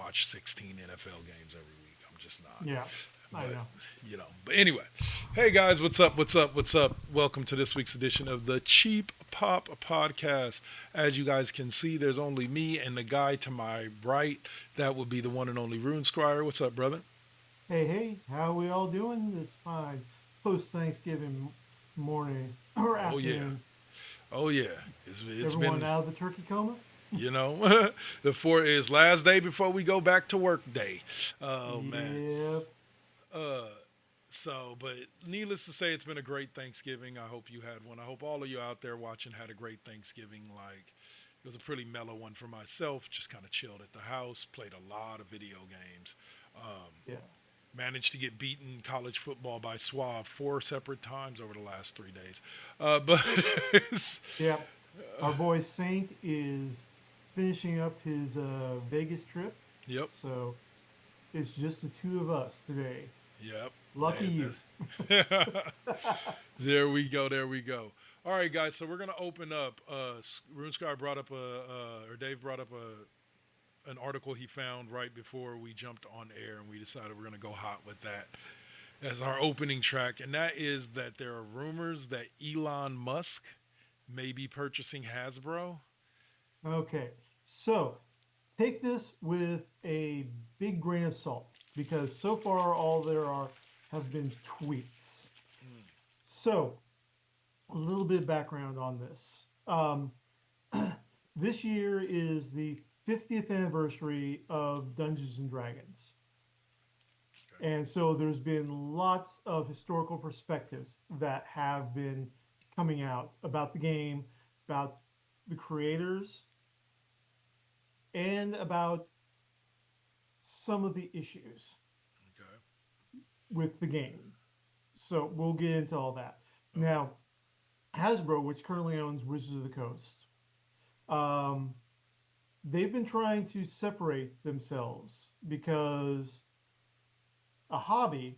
watch 16 NFL games every week. I'm just not. Yeah, I But know. but anyway, hey guys, what's up? What's up? What's up? Welcome to this week's edition of the Cheap Pop Podcast. As you guys can see, there's only me and the guy to my right. That would be the one and only Runescryer. What's up, brother? Hey, hey, how we all doing this fine post Thanksgiving morning or Oh yeah, afternoon? oh yeah. It's Everyone been out of the turkey coma? the four is last day before we go back to work day. Oh man. Yep. Uh, but needless to say, it's been a great Thanksgiving. I hope you had one. I hope all of you out there watching had a great Thanksgiving. Like, it was a pretty mellow one for myself. Just kind of chilled at the house, played a lot of video games. Um, Yeah. Managed to get beaten college football by Swab four separate times over the last 3 days. But Yep. Our boy Saint is finishing up his Vegas trip, yep, so it's just the two of us today. yep. Lucky you. There we go. There we go. All right, guys. So we're gonna open up. RuneSky brought up or Dave brought up an article he found right before we jumped on air, and we decided we're gonna go hot with that as our opening track. And that is that there are rumors that Elon Musk may be purchasing Hasbro. Okay. So take this with a big grain of salt because so far all there are have been tweets. Mm, So a little bit of background on this. This year is the 50th anniversary of Dungeons and Dragons. okay. And so there's been lots of historical perspectives that have been coming out about the game, about the creators, and about some of the issues Okay. with the game. So we'll get into all that. Okay. Now, Hasbro, which currently owns Wizards of the Coast, um, they've been trying to separate themselves because a hobby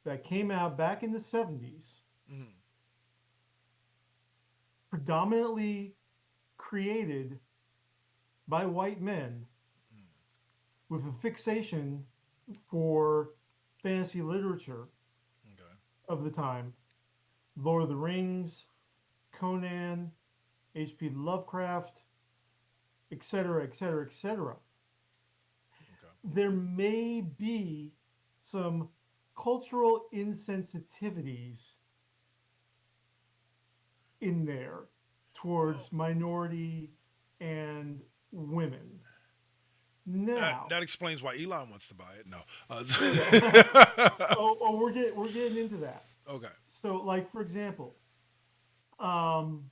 that came out back in the 70s, Mm, predominantly created by white men mm, with a fixation for fantasy literature okay. of the time, Lord of the Rings, Conan, H.P. Lovecraft, etc., etc., etc. Okay. There may be some cultural insensitivities in there Well, towards minority and women. that Now, that explains why Elon wants to buy it. No. yeah. We're getting into that. Okay. So, like for example, um,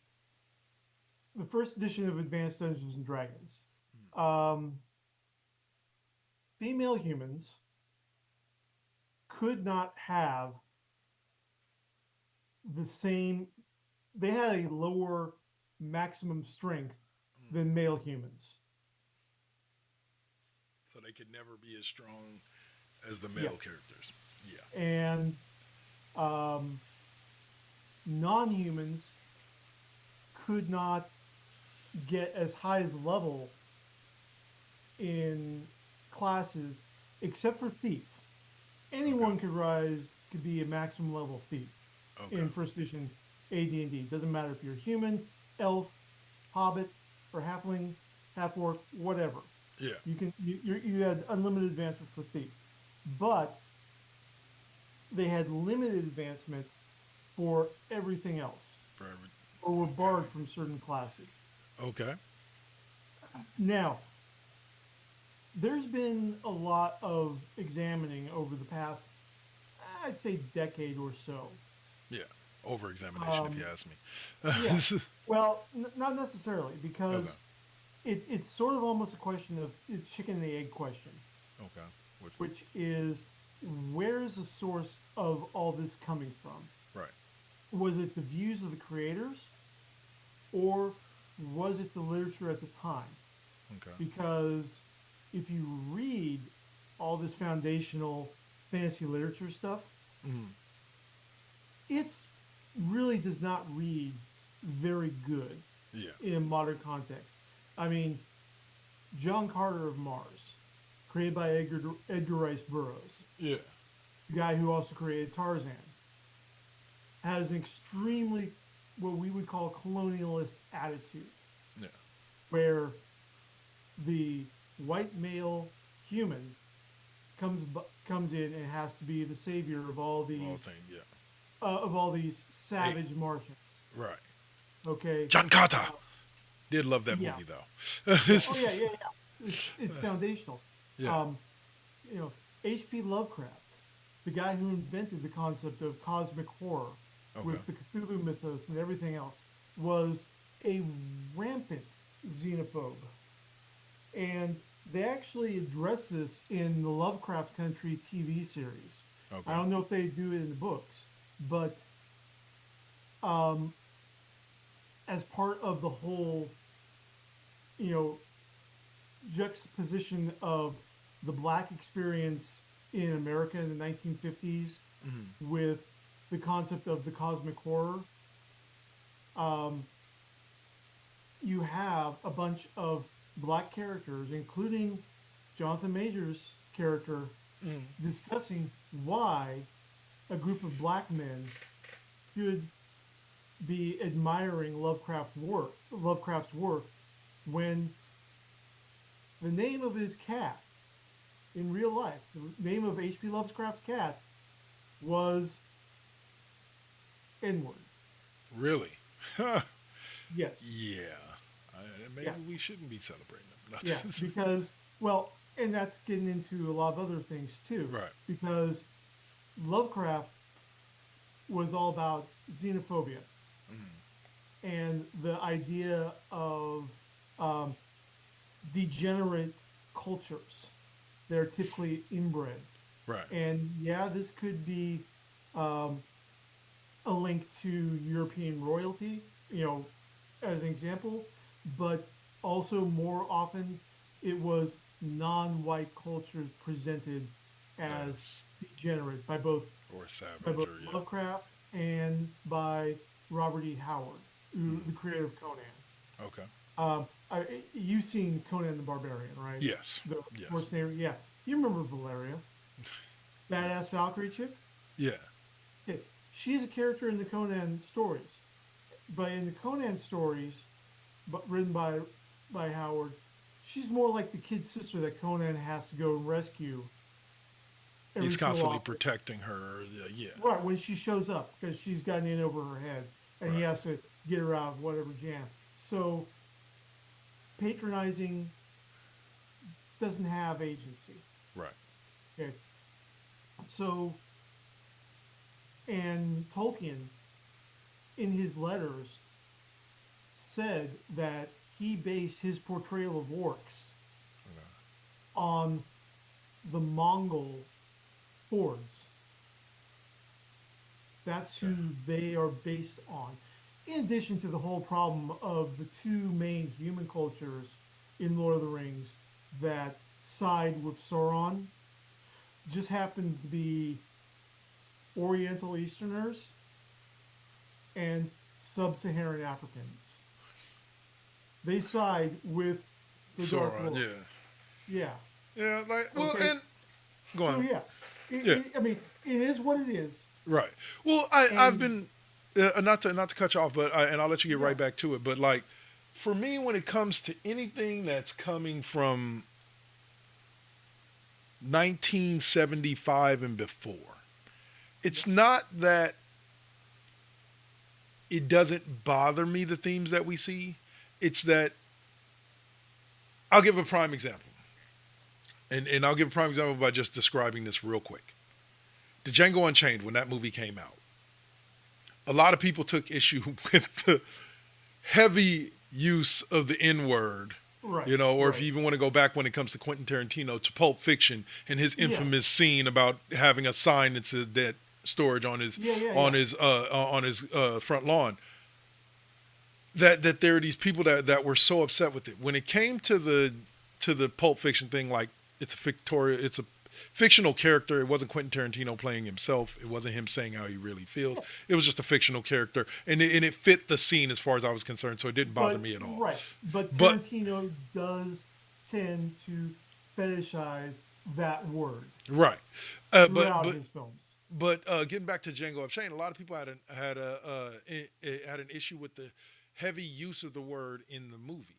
the first edition of Advanced Dungeons and Dragons, Mm, um, female humans could not have the same. They had a lower maximum strength mm. than male humans. So they could never be as strong as the Yeah, male characters. Yeah. and um, non-humans could not get as high as level in classes except for thief. Okay. Anyone could be a maximum level thief Okay. in first edition AD&D. Doesn't matter if you're human, elf, hobbit, or halfling, half orc, whatever. Yeah. You had unlimited advancement for thief, but they had limited advancement for everything else, For every. or were Okay. barred from certain classes. Okay. Now, there's been a lot of examining over the past, I'd say, decade or so. Yeah. Over examination, if you Um, ask yeah, me. well, not necessarily, Okay. because it's sort of almost a question of it's chicken and the egg question, Okay. Which one? which is where is the source of all this coming from? Right. Was it the views of the creators, or was it the literature at the time? Okay. Because if you read all this foundational fantasy literature stuff, Mm. it's really does not read very good Yeah. in a modern context. I mean, John Carter of Mars. created by Edgar Rice Burroughs, Yeah. the guy who also created Tarzan, has an extremely what we would call colonialist attitude, Yeah. where the white male human comes in and has to be the savior of all All these thing. Yeah. Hey. savage Martians. Right. Okay. John Carter. Uh, Did love that yeah. movie though. Yeah. Oh yeah. Yeah. Yeah. It's foundational. Yeah. Um, H.P. Lovecraft, the guy who invented the concept of cosmic horror Okay. with the Cthulhu mythos and everything else, was a rampant xenophobe. And they actually address this in the Lovecraft Country TV series. Okay. I don't know if they do it in the books, but um, as part of the whole, you know, juxtaposition of the black experience in America in the 1950s Mm-hmm. with the concept of the cosmic horror, um, you have a bunch of black characters, including Jonathan Majors' character, Mm. discussing why a group of black men should be admiring Lovecraft's work, when the name of his cat in real life, the name of H.P. Lovecraft's cat was N-word. Really? Huh. Yes. Yeah. Maybe Yeah. we shouldn't be celebrating them. Yeah, because, well, and that's getting into a lot of other things too. Right. Because Lovecraft was all about xenophobia Mm. and the idea of um, degenerate cultures. They're typically inbred. Right. And yeah, this could be um, a link to European royalty, as an example, but also more often it was non-white cultures presented as Yes. degenerate by both Or savage, by both or yeah. Lovecraft and by Robert E. Howard, the creator of Conan. Okay. You've seen Conan the Barbarian, right? Yes. The Yes. mercenary, yeah. You remember Valeria, badass Valkyrie chick? Yeah. Okay. She's a character in the Conan stories, but in the Conan stories, but written by Howard, she's more like the kid sister that Conan has to go and rescue. He's So constantly often. protecting her. Yeah. Right, when she shows up, because she's gotten in over her head, and he Right. has to get her out of whatever jam. So, patronizing doesn't have agency. Right. Okay. So, and Tolkien, in his letters, said that he based his portrayal of orcs Okay. on the Mongol hordes. That's who they are based on. In addition to the whole problem of the two main human cultures in Lord of the Rings that side with Sauron, just happen to be Oriental Easterners and Sub-Saharan Africans. They side with the Dark Sauron. Lord. Yeah. Yeah. Yeah. Like, well, Okay. and go So on. yeah, Yeah. I mean, it is what it is. Right. Well, I've And been not to cut you off, but and I'll let you get yeah, right back to it. But like, for me, when it comes to anything that's coming from 1975 and before, yeah, it's not that it doesn't bother me, the themes that we see. It's that I'll give a prime example, and I'll give a prime example by just describing this real quick. The Django Unchained, when that movie came out, a lot of people took issue with the heavy use of the N word, right, or if right, you even want to go back when it comes to Quentin Tarantino, to Pulp Fiction and his yeah, infamous scene about having a sign that says dead storage on his yeah, yeah, on yeah, his front lawn. That there are these people that were so upset with it. When it came to the Pulp Fiction thing, like it's a fictional character. It wasn't Quentin Tarantino playing himself. It wasn't him saying how he really feels. yeah. It was just a fictional character, and it fit the scene as far as I was concerned. So it didn't bother But me at all. right, but But Tarantino does tend to fetishize that word Right. throughout But his films. getting back to Django Unchained, a lot of people had an issue with the heavy use of the word in the movie.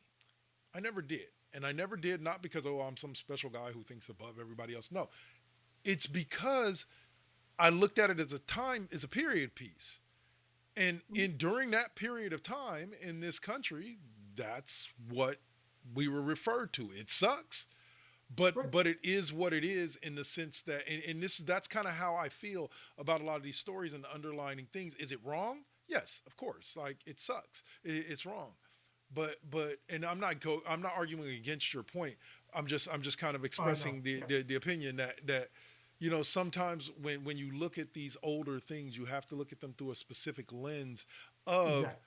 I never did, and I never did not because I'm some special guy who thinks above everybody else. No, it's because I looked at it as a period piece, and in during that period of time in this country, that's what we were referred to. It sucks, Right. but it is what it is in the sense that and that's kind of how I feel about a lot of these stories and the underlining things. Is it wrong? Yes, of course. Like it sucks. It's wrong. But and I'm not arguing against your point. I'm just kind of I know. expressing Yeah. the opinion that sometimes when you look at these older things, you have to look at them through a specific lens of Exactly.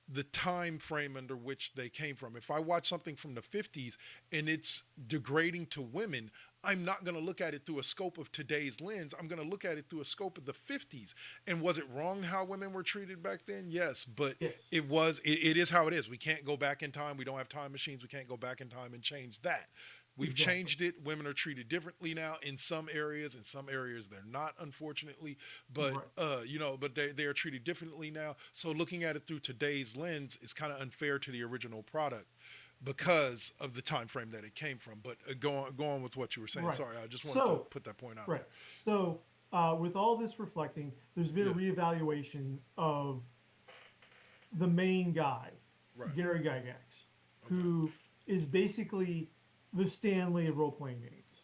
the time frame under which they came from. If I watch something from the 50s and it's degrading to women, I'm not going to look at it through a scope of today's lens. I'm going to look at it through a scope of the 50s. And was it wrong how women were treated back then? Yes, but Yes. it is how it is. We can't go back in time. We don't have time machines. We can't go back in time and change that. We've Exactly. changed it. Women are treated differently now in some areas. In some areas, they're not, unfortunately. But Right. but they are treated differently now. So looking at it through today's lens is kind of unfair to the original product because of the time frame that it came from. But go on with what you were saying. Right. Sorry, I just wanted to So, put that point out right. there. So, with all this reflecting, there's been a Yeah. reevaluation of the main guy, Right. Gary Gygax, Okay. who is basically the Stanley of role playing games.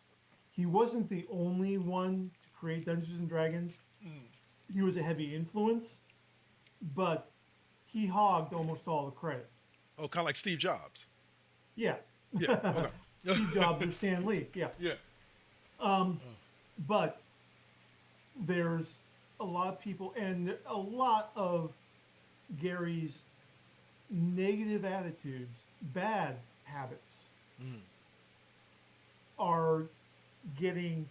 He wasn't the only one to create Dungeons and Dragons. Mm. He was a heavy influence, but he hogged almost all the credit. Oh, kind of like Steve Jobs. Yeah. Yeah. Okay. Steve Jobs or Stan Lee. Yeah. Yeah. Um, but there's a lot of people and a lot of Gary's negative attitudes, bad habits, Mm. are getting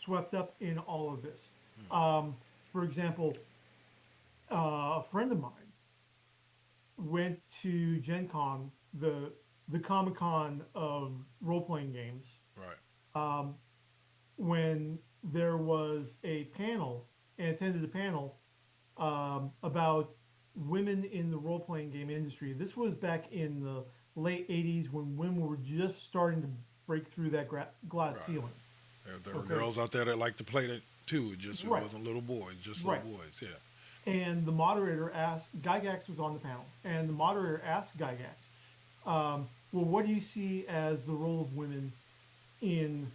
swept up in all of this. For example, a friend of mine went to Gen Con, the Comic Con of role playing games, Right. um, when there was a panel and attended a panel about women in the role playing game industry. This was back in the late 80s when women were just starting to break through that glass Right. ceiling. There were Okay. girls out there that liked to play that too. It Right. wasn't little boys, just Right. little boys. Yeah. And the moderator asked, Gygax was on the panel, and the moderator asked Gygax, well, what do you see as the role of women in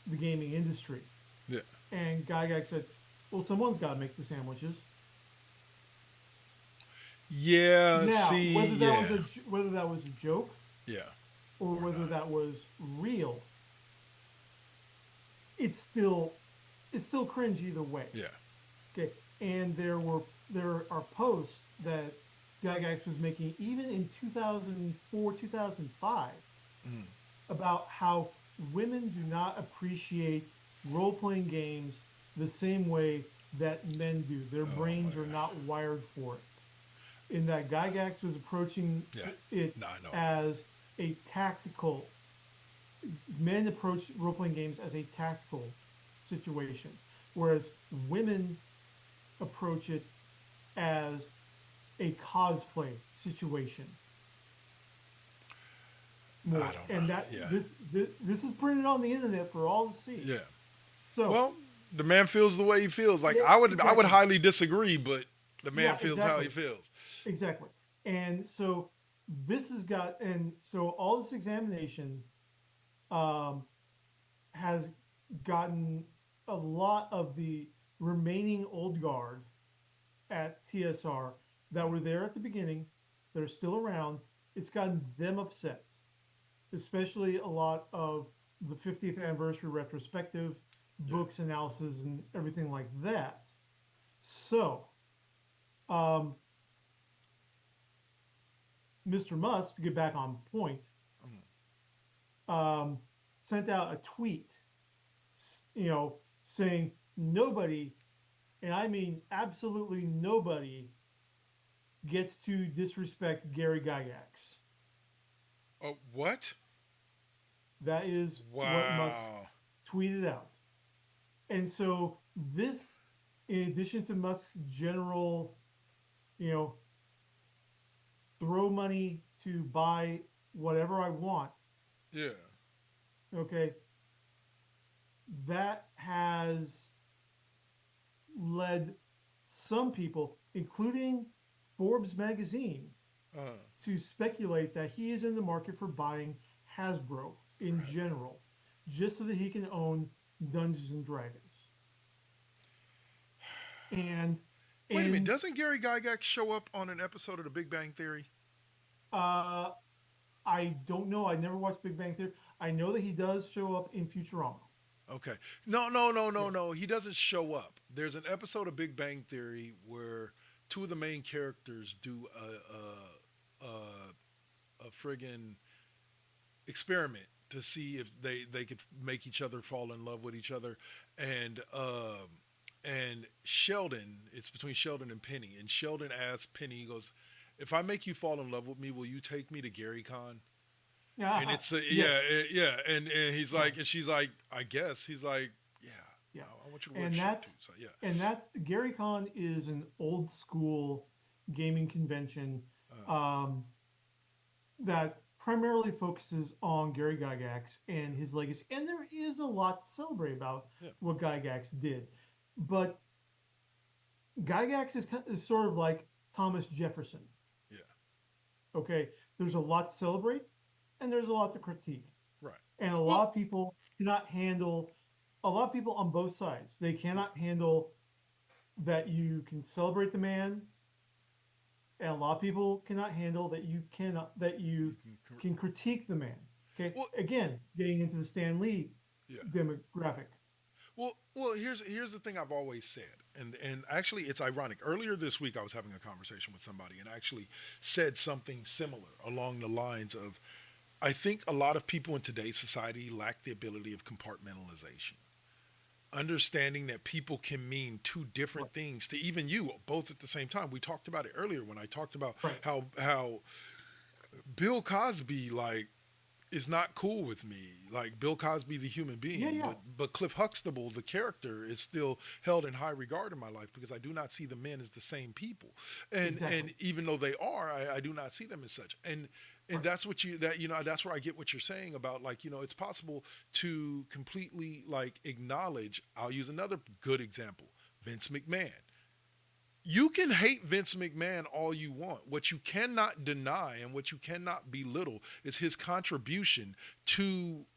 the gaming industry? Yeah. And Gygax said, well, someone's got to make the sandwiches. Yeah. Now, See. Yeah. whether that was a joke Yeah. or Or whether not. that was real, it's still cringe either way. Yeah. Okay, and there are posts that Gygax was making even in 2004, 2005 Mm. about how women do not appreciate role playing games the same way that men do. Their Oh my brains are god. not wired for it. In that Gygax was approaching Yeah. it No, I know. as a tactical. Men approach role playing games as a tactical situation, whereas women approach it as a cosplay situation more. I don't know. And that Yeah. this is printed on the internet for all to see. Yeah. So Well, the man feels the way he feels. Like yeah, I would exactly. highly disagree, but the man Yeah, feels how he exactly. feels. Exactly. And so all this examination um, has gotten a lot of the remaining old guard at TSR that were there at the beginning, that are still around. It's gotten them upset, especially a lot of the 50th anniversary retrospective Yeah. books, analysis, and everything like that. So, um, Mr. Musk, to get back on point, Mhm. sent out a tweet, saying nobody, and I mean absolutely nobody, gets to disrespect Gary Gygax. What? That is what Musk Wow. tweeted out. And so this, in addition to Musk's general, you know, throw money to buy whatever I want, Yeah. okay, that has led some people, including Forbes magazine, Uh, to speculate that he is in the market for buying Hasbro in right. general, just so that he can own Dungeons and Dragons. And Wait a minute. in Doesn't Gary Gygax show up on an episode of The Big Bang Theory? uh, I don't know. I never watched Big Bang Theory. I know that he does show up in Futurama. Okay. No, no, no, no, Yeah. no. He doesn't show up. There's an episode of Big Bang Theory where two of the main characters do a friggin' experiment to see if they could make each other fall in love with each other, and Sheldon, it's between Sheldon and Penny, and Sheldon asks Penny, he goes, "If I make you fall in love with me, will you take me to Gary Con?" And Yeah. it's a, Yes. yeah, yeah, and he's Yeah. like, and she's like, I guess. He's like, yeah, Yeah. I want you to wear a And shirt that's too. So yeah, and that's Gary Con is an old school gaming convention uh, um, that primarily focuses on Gary Gygax and his legacy. And there is a lot to celebrate about yeah, what Gygax did. But Gygax is sort of like Thomas Jefferson. yeah, Okay, there's a lot to celebrate, and there's a lot to critique. right. And a Well, lot of people cannot handle. A lot of people on both sides, they yeah, cannot handle that you can celebrate the man, and a lot of people cannot handle that you you can, can critique the man. Okay, well, again, getting into the Stan Lee yeah. demographic. Well, here's the thing I've always said, and actually it's ironic. Earlier this week, I was having a conversation with somebody, and actually said something similar along the lines of, I think a lot of people in today's society lack the ability of compartmentalization, understanding that people can mean two Right, different things to even you both at the same time. We talked about it earlier when I talked about right, how Bill Cosby is not cool with me. Like Bill Cosby, the human yeah, being, yeah, but Cliff Huxtable, the character, is still held in high regard in my life because I do not see the men as the same people, exactly, and even though they are, I do not see them as such. And right, that's what you that you know that's where I get what you're saying about, like, it's possible to completely like acknowledge. I'll use another good example, Vince McMahon. You can hate Vince McMahon all you want. What you cannot deny and what you cannot belittle is his contribution to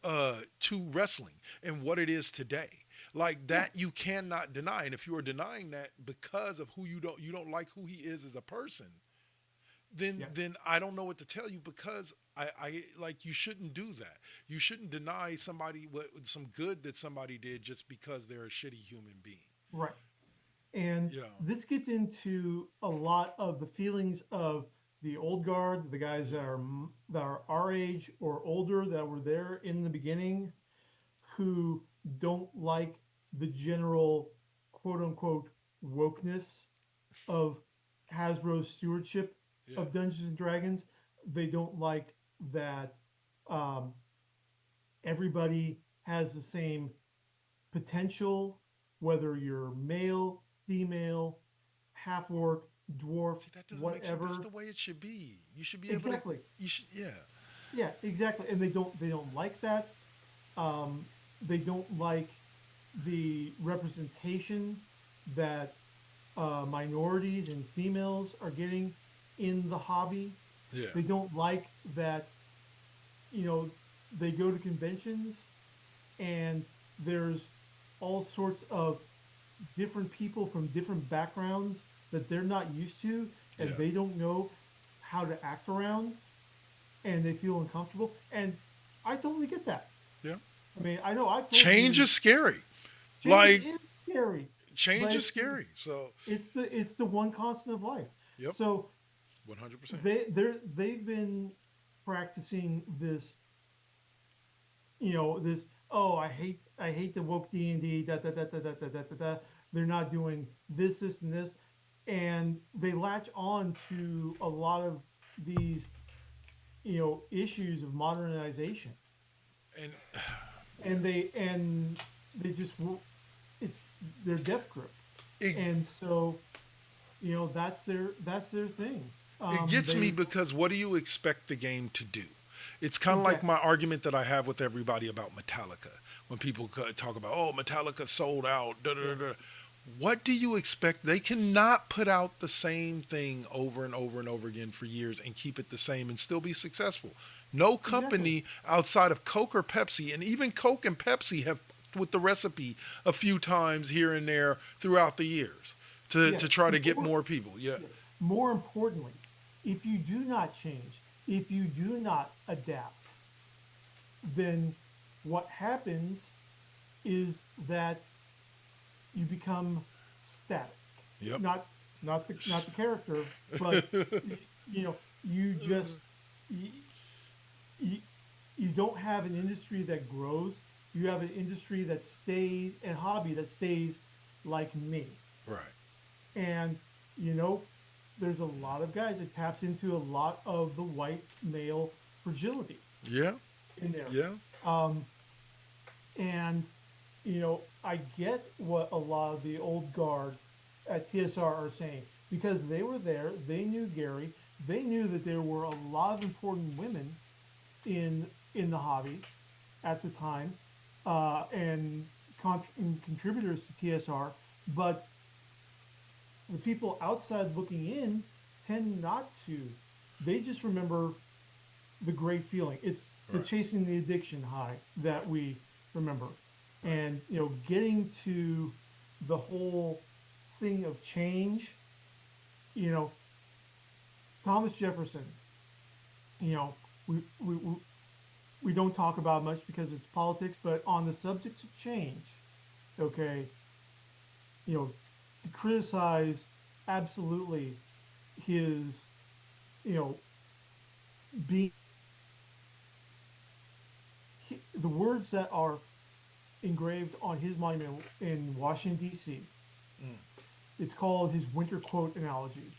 wrestling and what it is today. Like yeah, that you cannot deny. And if you are denying that because of who you don't like who he is as a person, then yeah, then I don't know what to tell you, because I like, you shouldn't do that. You shouldn't deny somebody what some good that somebody did just because they're a shitty human being. right. And You know. this gets into a lot of the feelings of the old guard, the guys Yeah. that are our age or older that were there in the beginning, who don't like the general quote unquote wokeness of Hasbro's stewardship Yeah. of Dungeons and Dragons. They don't like that um, everybody has the same potential, whether you're male, female, half orc, dwarf, See, that doesn't make sense. That's whatever. the way it should be. You should be able to. Exactly. You should. Yeah. Yeah, exactly. And they don't like that. Um, they don't like the representation that minorities and females are getting in the hobby. Yeah. They don't like that, you know, they go to conventions and there's all sorts of different people from different backgrounds that they're not used to and Yeah. they don't know how to act around and they feel uncomfortable. And I totally get that. Yeah. I mean, I know I've told Change you is scary. change Like, is scary, change but is scary. So. it's the one constant of life. Yep. So 100%. they've been practicing this, this, oh, I hate the woke D&D, da da da da da da da da da. They're not doing this and this, and they latch on to a lot of these issues of modernization, And and they just it's their death grip, it and so that's their thing. it gets me They because what do you expect the game to do? It's kind of like exactly my argument that I have with everybody about Metallica. When people talk about, oh, Metallica sold out, da da yeah, da. Da. What do you expect? They cannot put out the same thing over and over and over again for years and keep it the same and still be successful. No exactly. company outside of Coke or Pepsi, and even Coke and Pepsi have with the recipe a few times here and there throughout the years Yeah, to try to get more more people. Yeah, yeah. More importantly, if you do not change, if you do not adapt, then what happens is that you become static. yep. Not the character, but you just you, you, you don't have an industry that grows. You have an industry that stays, a hobby that stays like me. Right. And you know, there's a lot of guys that taps into a lot of the white male fragility Yeah. in there. Yeah. Um, and I get what a lot of the old guard at TSR are saying because they were there, they knew Gary, they knew that there were a lot of important women in the hobby at the time, and contributors to TSR, but the people outside looking in tend not to. They just remember the great feeling. It's the Right. chasing the addiction high that we remember. Right. And getting to the whole thing of change, you know, Thomas Jefferson, you know, we we we we don't talk about much because it's politics, but on the subject of change, okay, to criticize absolutely his, you know, being the words that are engraved on his monument in Washington, D.C. Mm. It's called his winter quote analogy.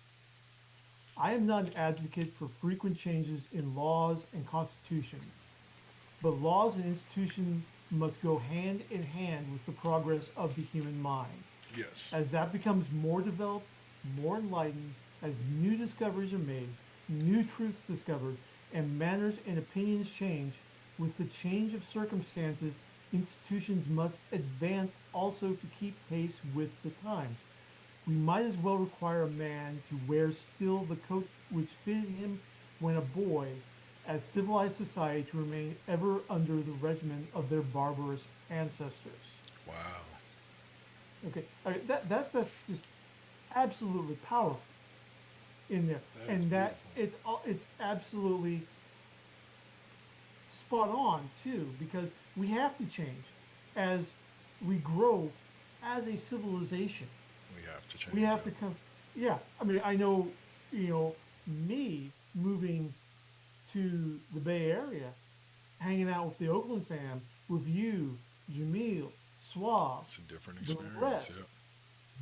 I am not an advocate for frequent changes in laws and constitutions, but laws and institutions must go hand in hand with the progress of the human mind. Yes. As that becomes more developed, more enlightened, as new discoveries are made, new truths discovered, and manners and opinions change, with the change of circumstances, institutions must advance also to keep pace with the times. We might as well require a man to wear still the coat which fitted him when a boy, as civilized society to remain ever under the regimen of their barbarous ancestors. Wow. Okay, all right, that's just absolutely powerful in there, That is and that beautiful. it's absolutely spot on too because we have to change as we grow as a civilization. We have to We change have up. to come. Yeah, I mean, I know, me moving to the Bay Area, hanging out with the Oakland fam, with you, Jameel, Suave, It's a different the experience. rest. Yep.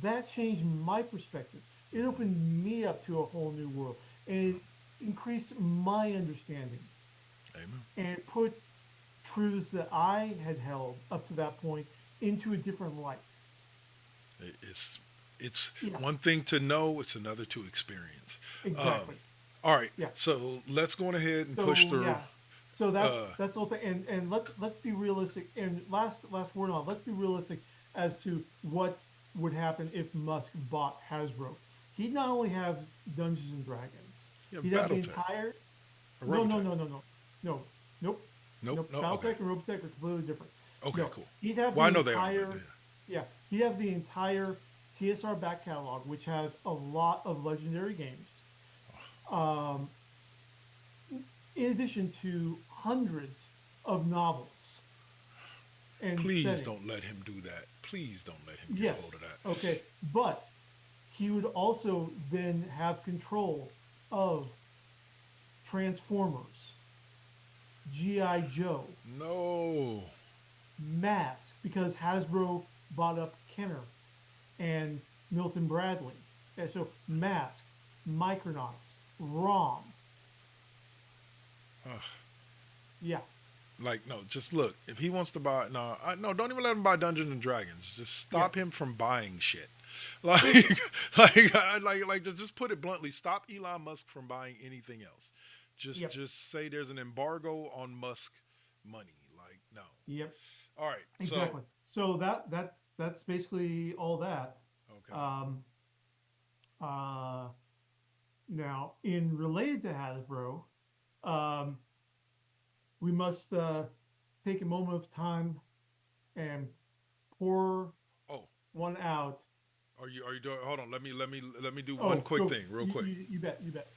That changed my perspective. It opened me up to a whole new world, and it increased my understanding, Amen. and it put truths that I had held up to that point into a different light. It's Yeah, one thing to know. It's another to experience. Um, exactly. all right. Yeah. So let's go on ahead and push So through. yeah, so that's Uh, that's the whole thing. And let's be realistic. And last word on. Let's be realistic as to what would happen if Musk bought Hasbro. He'd not only have Dungeons and Dragons. yeah. He'd have the BattleTech entire. or No, no, Robotech. no, no, no, no, nope, Nope. nope. No. Okay. BattleTech and Robotech are completely different. Okay. No, Cool. he'd have Well, the I know they are, but entire. Yeah, he'd have the entire TSR back catalog, which has a lot of legendary games. Um, in addition to hundreds of novels and please settings. don't let him do that. Please don't let him get a Yes, hold of that. okay, but he would also then have control of Transformers, G.I. Joe, No. Mask, because Hasbro bought up Kenner and Milton Bradley. And so Mask, Micronauts, ROM, Ugh. Yeah. Like, no, just look. If he wants to buy, no, don't even let him buy Dungeons and Dragons. Just Yeah. stop him from buying shit. Like, just put it bluntly. Stop Elon Musk from buying anything else. Yep. Just say there's an embargo on Musk money. Like, no. Yep. All right. So, Exactly. So that's basically all that. okay. Um, uh, Now, in related to Hasbro, um, we must take a moment of time and pour Oh, one out. are you doing? Hold on. Let me do one Oh, quick go. thing, real quick. You bet. You bet.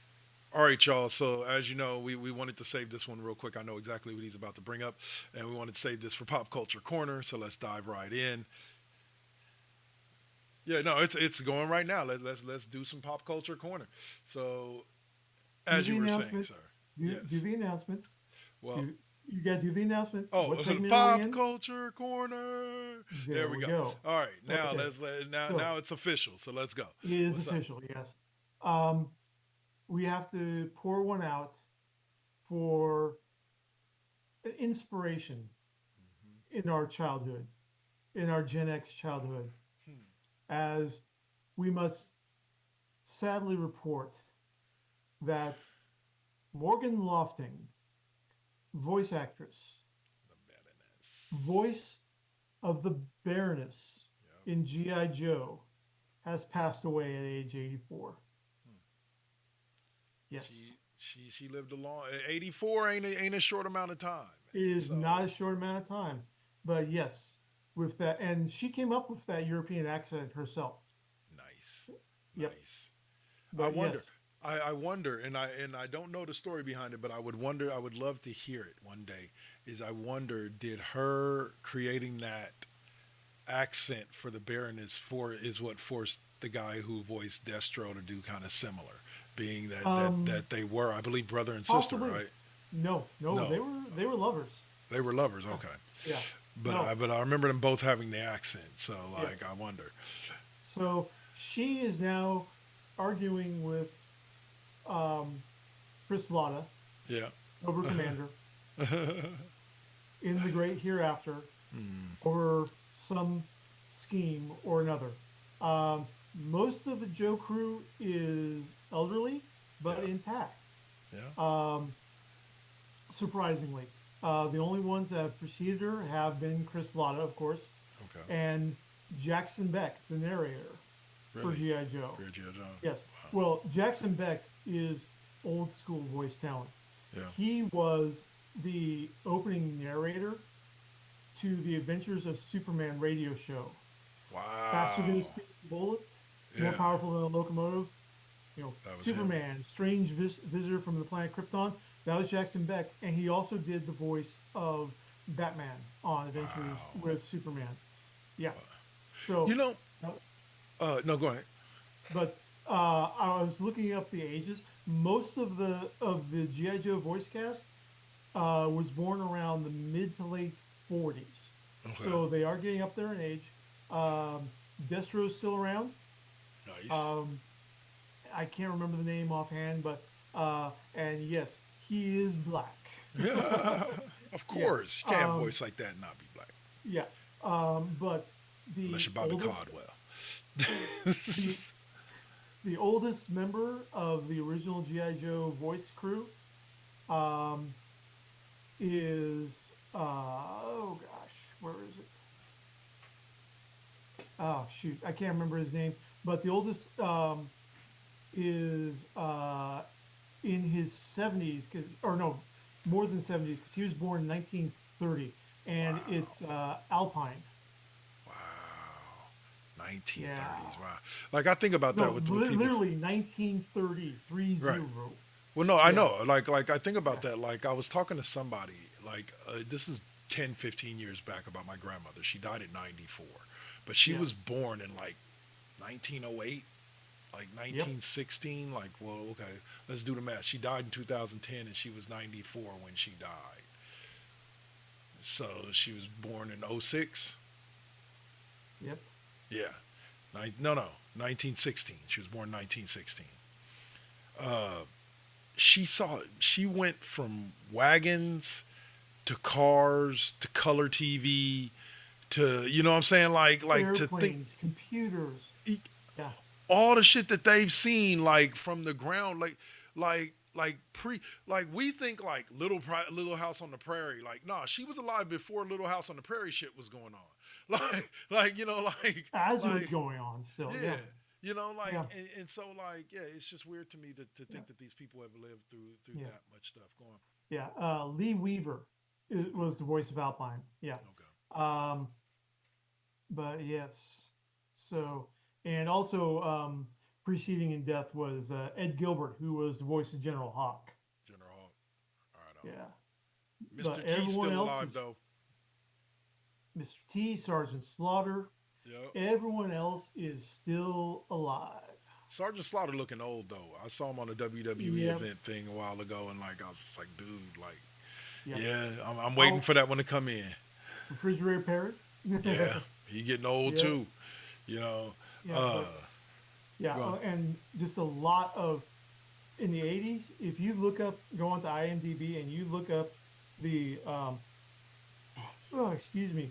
All right, y'all. So as you know, we wanted to save this one real quick. I know exactly what he's about to bring up, and we wanted to save this for Pop Culture Corner. So let's dive right in. Yeah, no, it's going right now. Let's do some Pop Culture Corner. So Do as the you were saying, announcement. sir. Do Yes. the announcement. Well, Do you got to do the announcement? oh, What segment are we Pop in? Culture Corner. There There we we go. go. All right, now Okay. now So it's official. So let's go. it is What's up? official. Yes. Um, we have to pour one out for an inspiration Hmm. in our childhood, in our Gen X childhood, Hmm. as we must sadly report that Morgan Lofting, voice actress, The Baroness. voice of the Baroness Yep. in G.I. Joe, has passed away at age 84. Hmm. Yes, She lived a long 84 ain't a short amount of time, it man. is So not a short amount of time, but yes, with that, and she came up with that European accent herself. nice. Yep, Nice. I but wonder. yes, I wonder, and I don't know the story behind it, but I would wonder. I would love to hear it one day. Is I wonder, did her creating that accent for the Baroness for is what forced the guy who voiced Destro to do kind of similar, being um, that they were, I believe, brother and sister, possibly. right? No, no, No, they were lovers. they were lovers. Yeah, Okay, yeah, no, but I remember them both having the accent. So yes. like, I wonder. So she is now arguing with um, Chris Latta, Yeah. Cobra Commander, in the Great Hereafter Mm, over some scheme or another. Most of the Joe crew is elderly but yeah. intact. Yeah. Um, Surprisingly, the only ones that have preceded her have been Chris Latta, of course, Okay. and Jackson Beck, the narrator for Really? G.I. Joe. For G.I. Joe. Yes. Wow. Well, Jackson Beck is old school voice talent. Yeah. He was the opening narrator to the Adventures of Superman radio show. Faster than a Wow. speeding bullet, more Yeah. powerful than a locomotive. That was him. Superman, strange visitor from the planet Krypton. That was Jackson Beck, and he also did the voice of Batman on Adventures Wow. with Superman. Yeah. You So, know. uh, No, go ahead. but I was looking up the ages. Most of the GI Joe voice cast was born around the mid to late 40s. Okay. So they are getting up there in age. Destro's still around. Nice. Um, I can't remember the name offhand, but and yes, he is black. Of Yeah. course, you can't Um, voice like that and not be black yeah. But unless the you're Bobby oldest Caldwell. the the oldest member of the original GI Joe voice crew um, is oh gosh, where is it? Oh shoot, I can't remember his name. But the oldest is in his 70s, cause or no, more than 70s, because he was born in 1930, and Wow. it's Alpine. Wow. Yeah, 1930s. Wow. Like I think about that no, with people. literally 1930, Right. 30. Well, no, I Yeah, know. Like I think yeah, about that. Like I was talking to somebody. Like this is 10, 15 years back about my grandmother. She died at 94, but she yeah, was born in like 1908, like yep, 1916. Like, well, okay, let's do the math. She died in 2010, and she was 94 when she died. So she was born in '06. yep. Yeah, no, 1916. She was born 1916. Uh, she went from wagons to cars to color TV to, you know what I'm saying, like to think Airplanes, computers. e- Yeah, all the shit that they've seen, like from the ground, like pre, like we think like Little House on the Prairie, like nah, she was alive before Little House on the Prairie shit was going on, like you know, as it was like going on still. yeah, Yeah, you know, yeah, and so like yeah, it's just weird to me to yeah, think that these people have lived through yeah, that much stuff going. yeah. Lee Weaver was the voice of Alpine. Yeah. Okay, Um, but yes. So, and also preceding in death was Ed Gilbert, who was the voice of General Hawk. General Hawk. All right, Yeah. Mr. But T's everyone still else alive is though. Mr. T, Sergeant Slaughter. Yep. Everyone else is still alive. Sergeant Slaughter looking old though. I saw him on a WWE Yep. event thing a while ago, and like I was just like, dude, like, Yep. yeah, I'm waiting How for that one to come in. Refrigerator Perry. Yeah, he getting old Yeah. too. You know, Yeah. uh, But yeah, go on. and just a lot of in the 80s, if you look up, go onto IMDb and you look up the, oh, excuse me,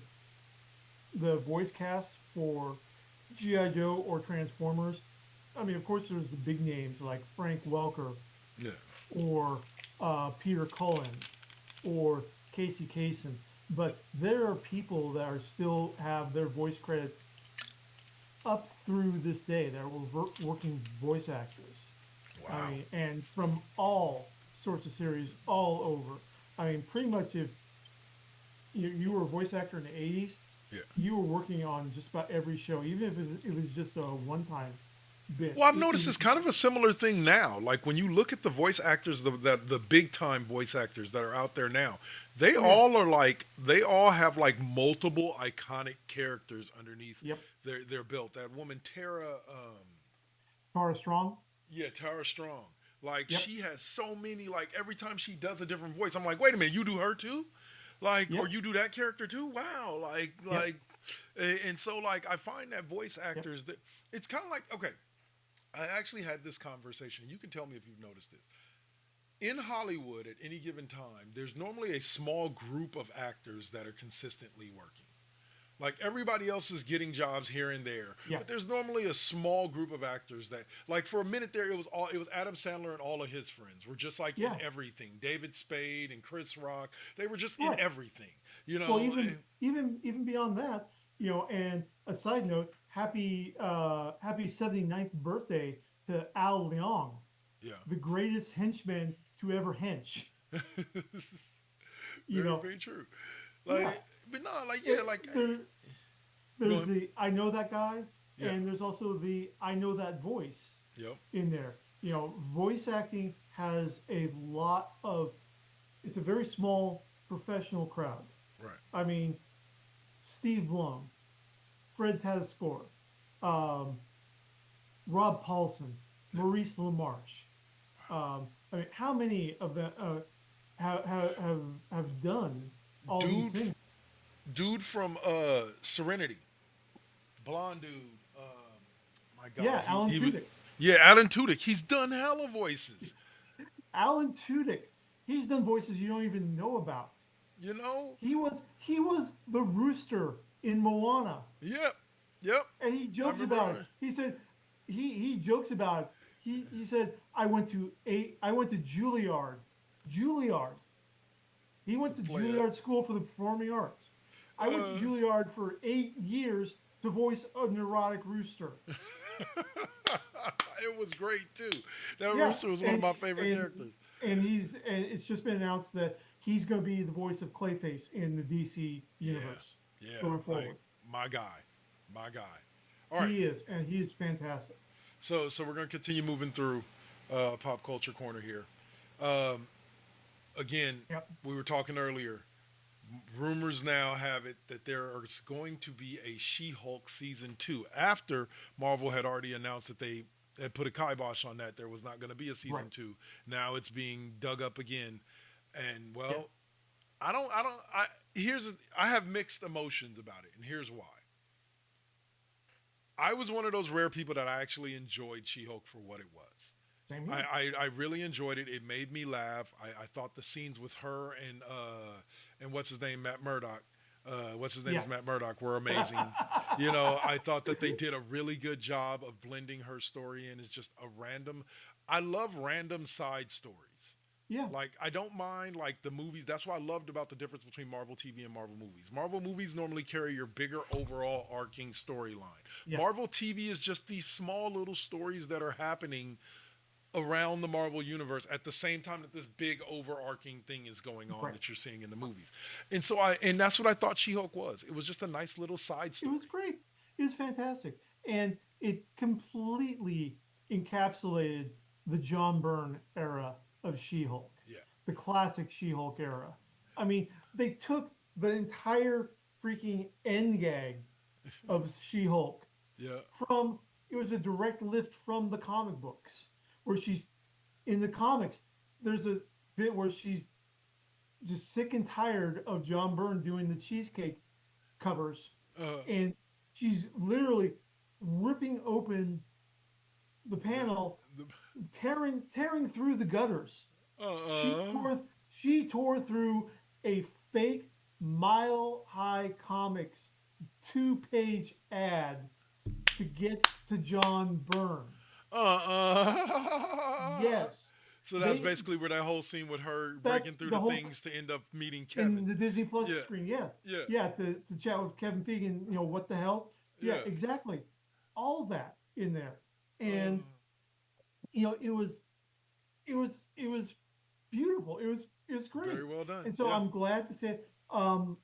the voice cast for G.I. Joe or Transformers, I mean, of course, there's the big names like Frank Welker Yeah, or Peter Cullen or Casey Kasem, but there are people that are still have their voice credits up through this day that were working voice actors. I wow. mean, and from all sorts of series all over. I mean, pretty much if you were a voice actor in the 80s, Yeah. you were working on just about every show, even if it was just a one-time bit. Well, I've It noticed was it's kind of a similar thing now. Like when you look at the voice actors, the big time voice actors that are out there now, they oh yeah, all are like they all have like multiple iconic characters underneath yep. their belt. That woman Tara, Tara Strong, yeah, Tara Strong. Like yep, she has so many. Like every time she does a different voice, I'm like, wait a minute, you do her too? Like, or yep, you do that character too? Wow. yep, And so like I find that voice yep. actors that it's kind of like okay. I actually had this conversation. You can tell me if you've noticed this. In Hollywood, at any given time, there's normally a small group of actors that are consistently working. Like everybody else is getting jobs here and there, Yeah, but there's normally a small group of actors that, like for a minute there, it was Adam Sandler and all of his friends were just like in yeah, everything. David Spade and Chris Rock, they were just in right. everything, you Well, know. even beyond that, and a side note, happy 79th birthday to Al Leong, Yeah, the greatest henchman to ever hench. You very know, very true. yeah. Like, but no, like yeah, It, like there, go there's on. the I know that guy, Yeah, and there's also the I know that voice yep, in there. Voice acting has a lot of. It's a very small professional crowd. right. I mean, Steve Blum, Fred Tatasciore, um, Rob Paulson, Yeah. Maurice LaMarche. I mean, how many of them have done all these Dude, things? dude from Serenity, blonde dude. My God, Yeah, Alan he was Tudyk. yeah, Alan Tudyk. He's done hella voices. Alan Tudyk. He's done voices you don't even know about. You know? He was the rooster in Moana, Yep, yep. and he I jokes about it. remember. He said he jokes about it. He said I went to Juilliard. He To went to play it. Juilliard School for the Performing Arts. I went to Uh, Juilliard for 8 years to voice a neurotic rooster. it was great too. That Yeah, rooster was one of and my favorite and characters. and it's just been announced that he's going to be the voice of Clayface in the DC Yeah, universe yeah. going Like forward. my guy, my guy. All right. He is, and he is fantastic. So we're gonna continue moving through pop culture corner here. Um, again, Yep. we were talking earlier. Rumors now have it that there is going to be a She-Hulk season two after Marvel had already announced that they had put a kibosh on that. There was not going to be a season Right. two. Now it's being dug up again, and Yep. well, I have mixed emotions about it, and here's why. I was one of those rare people that I actually enjoyed She-Hulk for what it was. Same I, here. I really enjoyed it. It made me laugh. I thought the scenes with her and what's his name, Matt Murdock. What's his name Yeah. is Matt Murdock were amazing. I thought that they did a really good job of blending her story in as just a random. I love random side stories. Yeah. Like I don't mind like the movies. That's what I loved about the difference between Marvel TV and Marvel movies. Marvel movies normally carry your bigger overall arcing storyline. Yeah. Marvel TV is just these small little stories that are happening around the Marvel universe at the same time that this big overarching thing is going on Right. that you're seeing in the movies. And that's what I thought She-Hulk was. It was just a nice little side It was story. great. It was fantastic. And it completely encapsulated the John Byrne era of She-Hulk, Yeah. the classic She-Hulk era. I mean, they took the entire freaking end gag of She-Hulk Yeah. from, it was a direct lift from the comic books, where she's in the comics. There's a bit where she's just sick and tired of John Byrne doing the cheesecake covers, Uh and she's literally ripping open the the panel, the tearing through the gutters. She uh tore she tore through a fake Mile High Comics 2-page ad to get to John Byrne. uh Yes, So that's they basically where that whole scene with her that's breaking through the the whole things to end up meeting in Kevin. the Disney Plus Yeah. screen. Yeah, Yeah. yeah, to chat with Kevin Feige. What the hell? Yeah, Yeah. exactly. All that in there, Uh, and it was beautiful. It was great. Very well done. And so Yeah. I'm glad to say, um,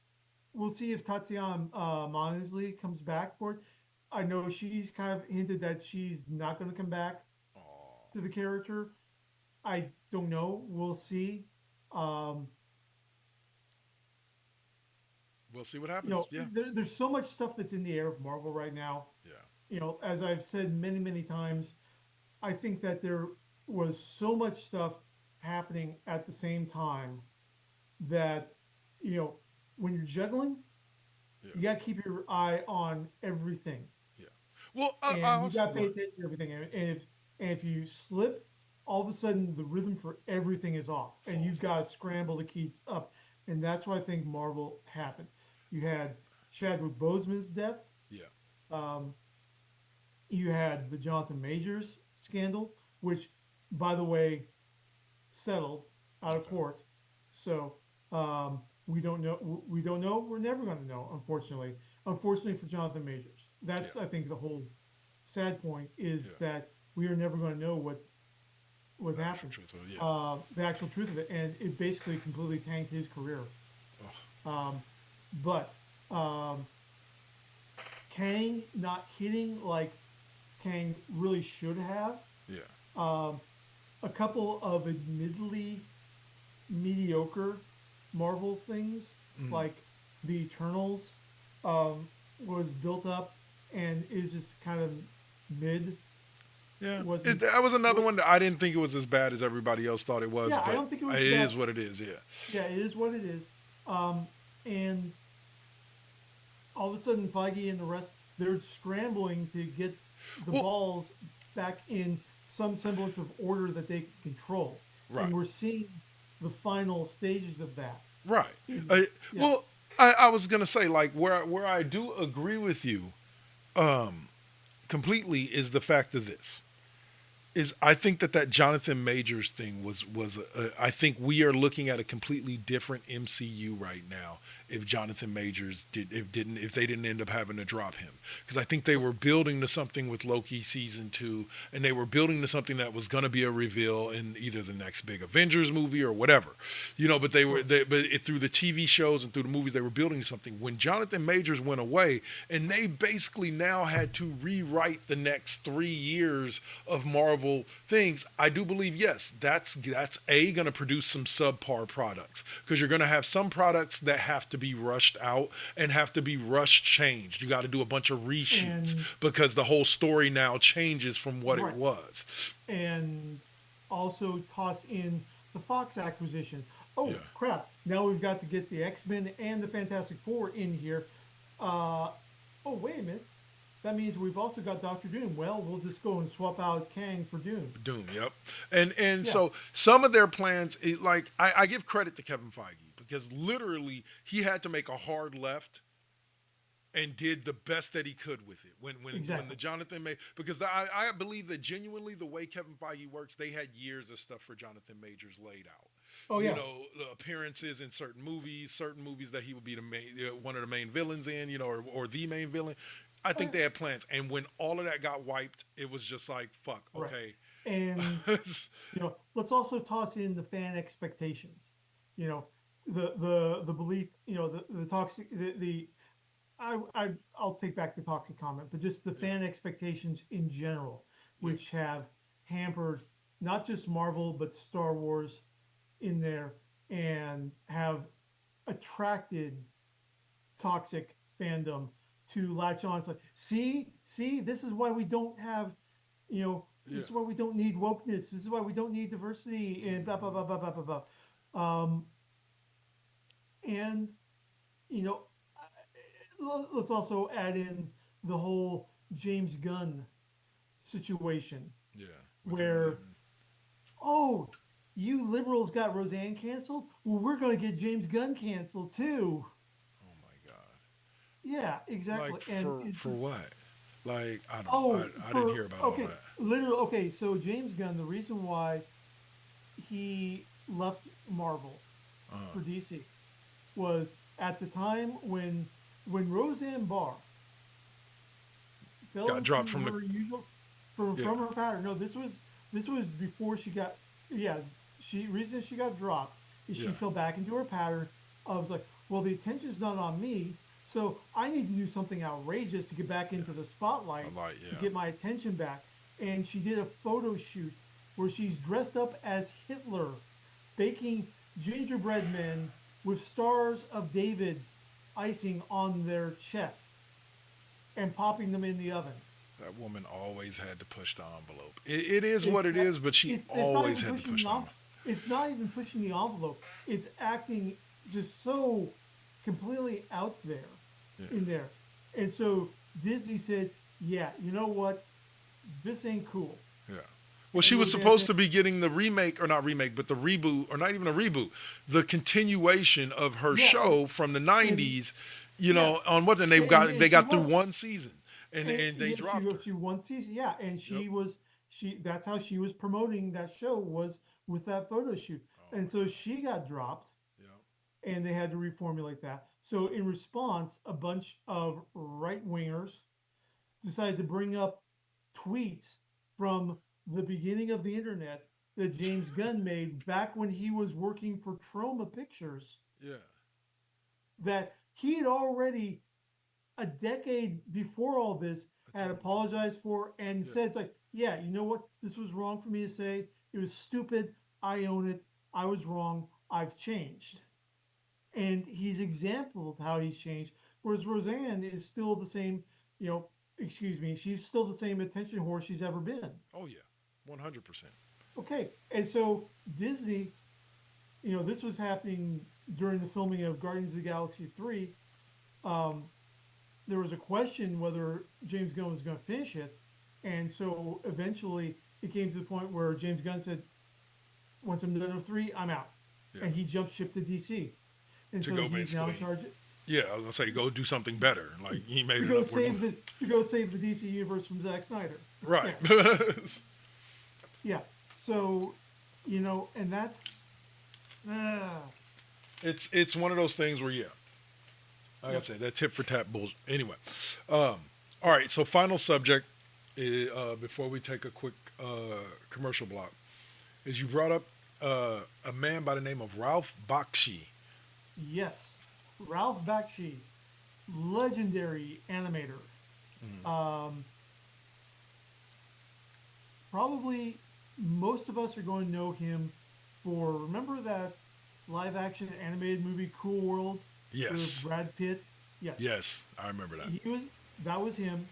we'll see if Tatiana Mosley comes back for it. I know she's kind of hinted that she's not going to come back Aw. to the character. I don't know. We'll see. Um, We'll see what happens. Yeah. there's so much stuff that's in the air of Marvel right now. Yeah. As I've said many, many times, I think that there was so much stuff happening at the same time that, you know, when you're juggling, Yeah. you got to keep your eye on everything, Yeah. Well, I and you also got to pay attention to everything. And if you slip, all of a sudden the rhythm for everything is off, and falls you've off. got to scramble to keep up. And that's what I think Marvel happened. You had Chadwick Boseman's death. Yeah. Um, you had the Jonathan Majors scandal, which, by the way, settled out of Okay. court. So we don't know. We don't know. We're never going to know. Unfortunately, for Jonathan Majors, Yeah. that's, I think, the whole sad point is Yeah. that we are never going to know what The actual happened, truth of it. Yeah. the actual truth of it, and it basically completely tanked his career. Ugh. But Kang not hitting like Kang really should have. Yeah. Um, a couple of admittedly mediocre Marvel things, Mhm. like the Eternals, was built up and is just kind of mid. Yeah. Wasn't. That was another one that I didn't think it was as bad as everybody else thought it was, Yeah, I but don't think it it was is bad. what it is. Yeah. Yeah, it is what it is. And all of a sudden, Feige and the rest, they're scrambling to get the Well, balls back in some semblance of order that they can control. right. And we're seeing the final stages of that. Right. In, Uh, yeah, well, I was gonna say like where I do agree with you, um, completely is the fact of this. Is I think that Jonathan Majors thing was I think we are looking at a completely different MCU right now if Jonathan Majors if they didn't end up having to drop him, because I think they were building to something with Loki season 2, and they were building to something that was going to be a reveal in either the next big Avengers movie or whatever, but through the TV shows and through the movies they were building something. When Jonathan Majors went away, and they basically now had to rewrite the next 3 years of Marvel things, I do believe yes, that's going to produce some subpar products, because you're going to have some products that have to be rushed out and have to be rushed changed. You got to do a bunch of reshoots and because the whole story now changes from what it right, was. and also toss in the Fox acquisition. Oh Yeah. crap! Now we've got to get the X-Men and the Fantastic Four in here. Oh, wait a minute, that means we've also got Doctor Doom. Well, we'll just go and swap out Kang for Doom. Doom, yep. And Yeah. so some of their plans, like I give credit to Kevin Feige because literally he had to make a hard left and did the best that he could with it. When the Exactly. Jonathan because I believe that genuinely the way Kevin Feige works, they had years of stuff for Jonathan Majors laid out. Oh You yeah. know, the appearances in certain movies that he would be one of the main villains in, you know, or the main villain. I Oh think yeah. they had plans, and when all of that got wiped, it was just like fuck. Right. Okay, And let's also toss in the fan expectations. You know, the belief. The toxic. I'll take back the toxic comment, but just the yeah, fan expectations in general, yeah, which have hampered not just Marvel but Star Wars in there, and have attracted toxic fandom to latch on. It's like, see, this is why we don't have, yeah. this is why we don't need wokeness. This is why we don't need diversity and blah blah blah blah blah blah blah. And you know, let's also add in the whole James Gunn situation Yeah, with him where, leaving. oh, you liberals got Roseanne canceled. Well, we're going to get James Gunn canceled too. Oh my god. Yeah, exactly. Like And it for just, what? Like oh, I didn't for, hear about all okay, that. literally, okay, so James Gunn, the reason why he left Marvel Uh, for DC was at the time when Roseanne Barr fell got dropped into from the her usual from yeah. her pattern. No, this was before she got, yeah, she reason she got dropped is she Yeah. fell back into her pattern of like, well, the attention's not on me, so I need to do something outrageous to get back Yeah. into the A spotlight lot, to yeah. get my attention back. And she did a photo shoot where she's dressed up as Hitler, baking gingerbread men with stars of David icing on their chest and popping them in the oven. That woman always had to push the envelope. It is It's what it that is, but she it's not always even had to pushing push the the envelope. it's not even pushing the envelope. It's acting just so completely out there Yeah. in there. And so Disney said, "Yeah, you know what? This ain't cool." Yeah. Well, she And was Roseanne supposed said, to be getting the remake, or not remake, but the reboot, or not even a reboot, the continuation of her "Yeah, show from the and '90s. You yeah, know, on what? And and they she got through was, one season, and and they yeah, dropped her. she won season, yeah, and Yep. she that's how she was promoting that show was with that photo shoot, Oh and my so god. she got dropped Yep. and they had to reformulate that. So in response, a bunch of right wingers decided to bring up tweets from the beginning of the internet that James Gunn made back when he was working for Troma Pictures Yeah. that he had already a decade before all this had Attempted. apologized for and Yeah. said it's like, yeah, you know what? This was wrong for me to say. It was stupid. I own it. I was wrong. I've changed. And he's exampled how he's changed. Whereas Roseanne is still the same, you know, excuse me, she's still the same attention whore she's ever been. Oh yeah. 100%. Okay, and so Disney, this was happening during the filming of Guardians of the Galaxy 3. Um, there was a question whether James Gunn was going to finish it, and so eventually it came to the point where James Gunn said, "Once I'm done with 3, I'm out," Yeah. and he jumped ship to DC, and To so go he's now in basically. charge. Yeah, I was gonna say go do something better. Like he made to it go up. We're doing save the to go save the DC universe from Zack Snyder. right. Yeah, yeah. So, and that's uh, It's one of those things where like I yep, said, that tit for tat bullshit. Anyway, all right. So final subject before we take a quick commercial block is you brought up a man by the name of Ralph Bakshi. yes. Ralph Bakshi, legendary animator. Mm. Um, Probably most of us are going to know him for, remember that live action animated movie Cool World with Yes, Brad Pitt? Yes, yes, I remember that. he was. That was him.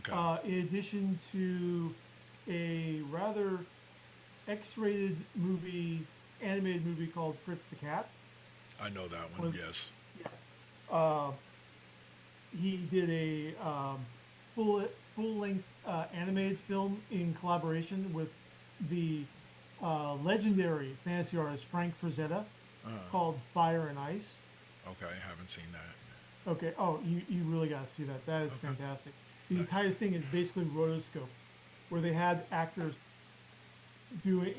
Okay, In addition to a rather X-rated animated movie called Fritz the Cat. I know that one. Was Yes. Yeah. Uh, he did full length animated film in collaboration with the legendary fantasy artist Frank Frazetta called Fire and Ice. Okay, haven't seen that. Okay. Oh, you really got to see that. That is Okay, fantastic. The nice. entire thing is basically rotoscope, where they had actors doing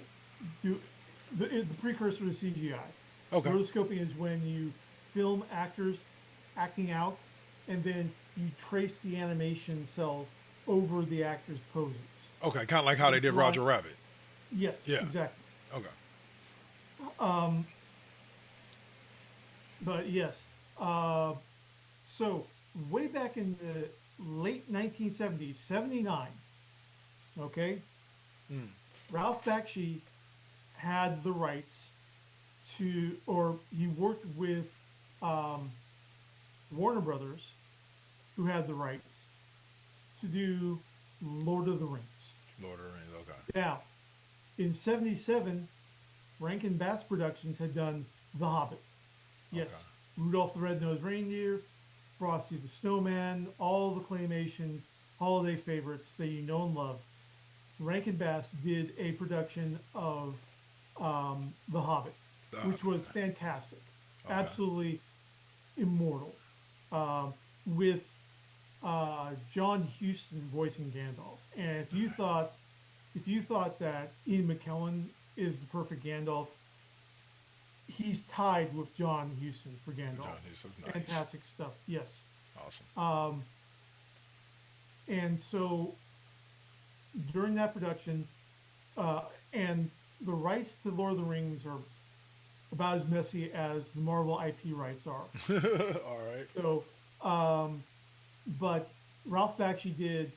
do the precursor to CGI. Okay, Rotoscoping is when you film actors acting out, and then you trace the animation cells over the actors' poses. okay, kind of like how they did Like, Roger Rabbit. yes, Yeah. exactly. Okay. Um, but yes, uh, so way back in the late 1970s, 79, okay, Mm. Ralph Bakshi had the rights to, or he worked with um, Warner Brothers, who had the rights to do Lord of the Rings. Lord of the Rings. Okay. Now, in 77, Rankin Bass Productions had done The Hobbit. Yes, Okay. Rudolph the Red-Nosed Reindeer, Frosty the Snowman, all the claymation holiday favorites that you know and love. Rankin Bass did a production of The Hobbit, which was fantastic, Okay. absolutely immortal, with John Huston voicing Gandalf. And if you thought that Ian McKellen is the perfect Gandalf, he's tied with John Huston for Gandalf. John Huston's nice. Fantastic stuff. Yes. Awesome. And so during that production, and the rights to Lord of the Rings are about as messy as the Marvel IP rights are. All right. So, but Ralph Bakshi did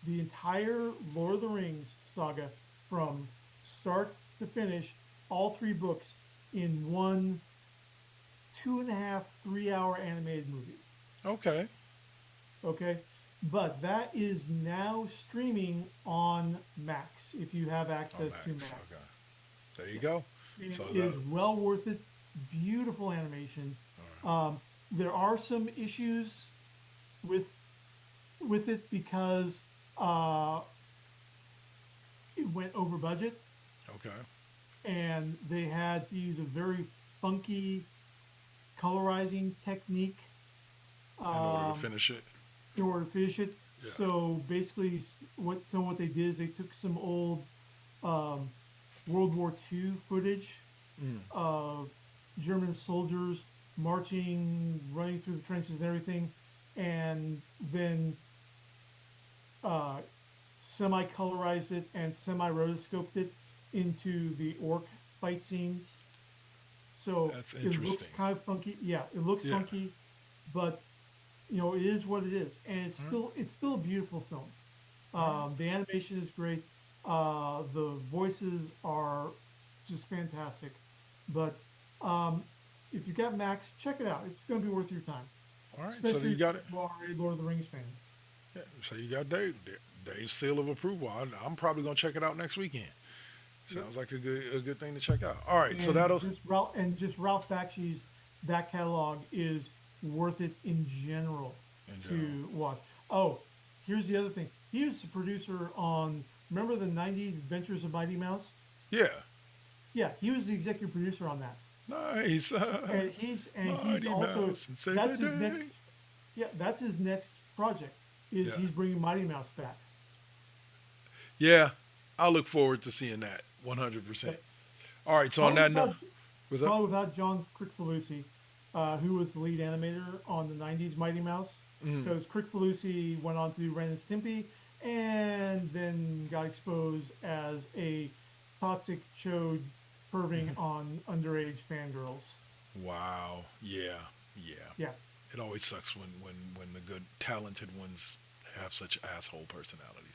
the entire Lord of the Rings saga from start to finish, all three books in one 2.5, 3 hour animated movie. Okay. Okay, but that is now streaming on Max if you have access to Max. Okay. There you go. It So is well worth it. Beautiful animation. There are some issues with it because it went over budget, Okay. and they had to use a very funky colorizing technique In order to finish it. in order to finish it. Yeah. So basically, what they did is they took some old World War II footage of German soldiers marching, running through the trenches and everything, and then semi-colorized it and semi-rotoscoped it into the orc fight scenes. So That's it looks interesting. kind of funky. Yeah, it looks Yeah. funky, but you know, it is what it is, and it's still a beautiful film. The animation is great. The voices are just fantastic. But if you got Max, check it out. It's going to be worth your time. All right. So Especially you got it. if you are a Lord of the Rings fan. Yeah. So you got Dave's seal of approval. I'm probably gonna check it out next weekend. Sounds like a good thing to check out. All right. So And that'll. just Ralph Bakshi's back catalog is worth it in general to watch. Oh, here's the other thing. He was the producer on, remember the 90s Adventures of Mighty Mouse? Yeah. Yeah, he was the executive producer on that. Nice. And he's Mighty also, Mouse and save that's the his day. next, yeah, that's his next project, is Yeah. he's bringing Mighty Mouse back. Yeah. I'll look forward to seeing that 100%. All right. So on that note, was that? Probably without John Kricfalusi, who was the lead animator on the 90s Mighty Mouse, because Kricfalusi went on to do Ren and Stimpy, and then got exposed as a toxic chode perving on underage fangirls. Wow. Yeah. Yeah. Yeah. It always sucks when the good talented ones have such asshole personalities.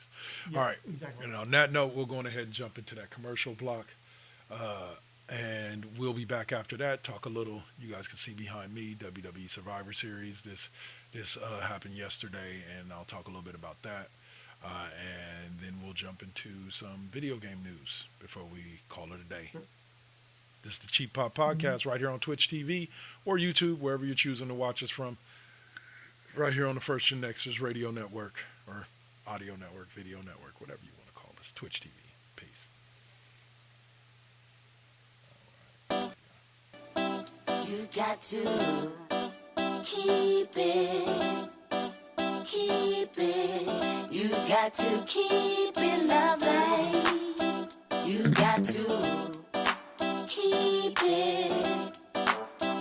Yeah, All right. exactly. And on that note, we'll go on ahead and jump into that commercial block. And we'll be back after that. Talk a little. You guys can see behind me WWE Survivor Series. This happened yesterday, and I'll talk a little bit about that. And then we'll jump into some video game news before we call it a day. Sure. This is the Cheap Pop Podcast right here on Twitch TV or YouTube, wherever you're choosing to watch us from. Right here on the First GenXers Radio Network. or audio network, video network, whatever you want to call this. Twitch TV. Peace. You got to keep it. Keep it. You got to keep it lovely. You got to keep it.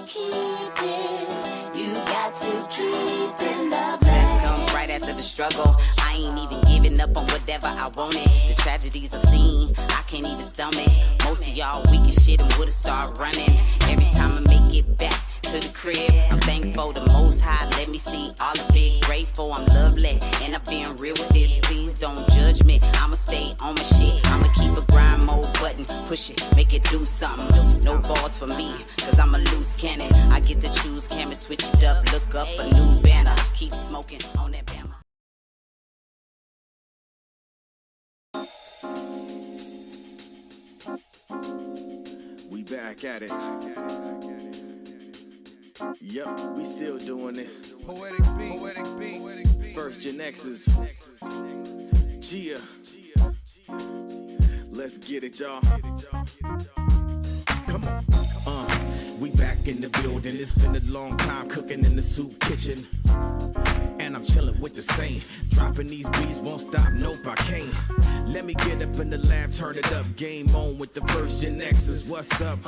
Keep it. You got to keep it lovely. Success comes right after the struggle. I ain't even giving up on whatever I wanted. The tragedies I've seen, I can't even stomach. Most of y'all weak as shit and would've started running. Every time I make it back to the crib, I'm thankful the Most High let me see all of it. Grateful I'm lovely, and I've been real with this. Please don't judge me, I'ma stay on my shit. I'ma keep a grind mode button, push it, make it do something. No balls for me, cause I'm a loose cannon. I get to choose camera, switch it up, look up a new banner. Keep smoking on that banner. We back at it. Yep, we still doing it. Poetic beats. First GenXers. Gia. Let's get it, y'all. Come on. We back in the building. It's been a long time cooking in the soup kitchen. And I'm chilling with the same. Dropping these beats, won't stop, nope, I can't. Let me get up in the lab, turn it up. Game on with the first GenXers. What's up?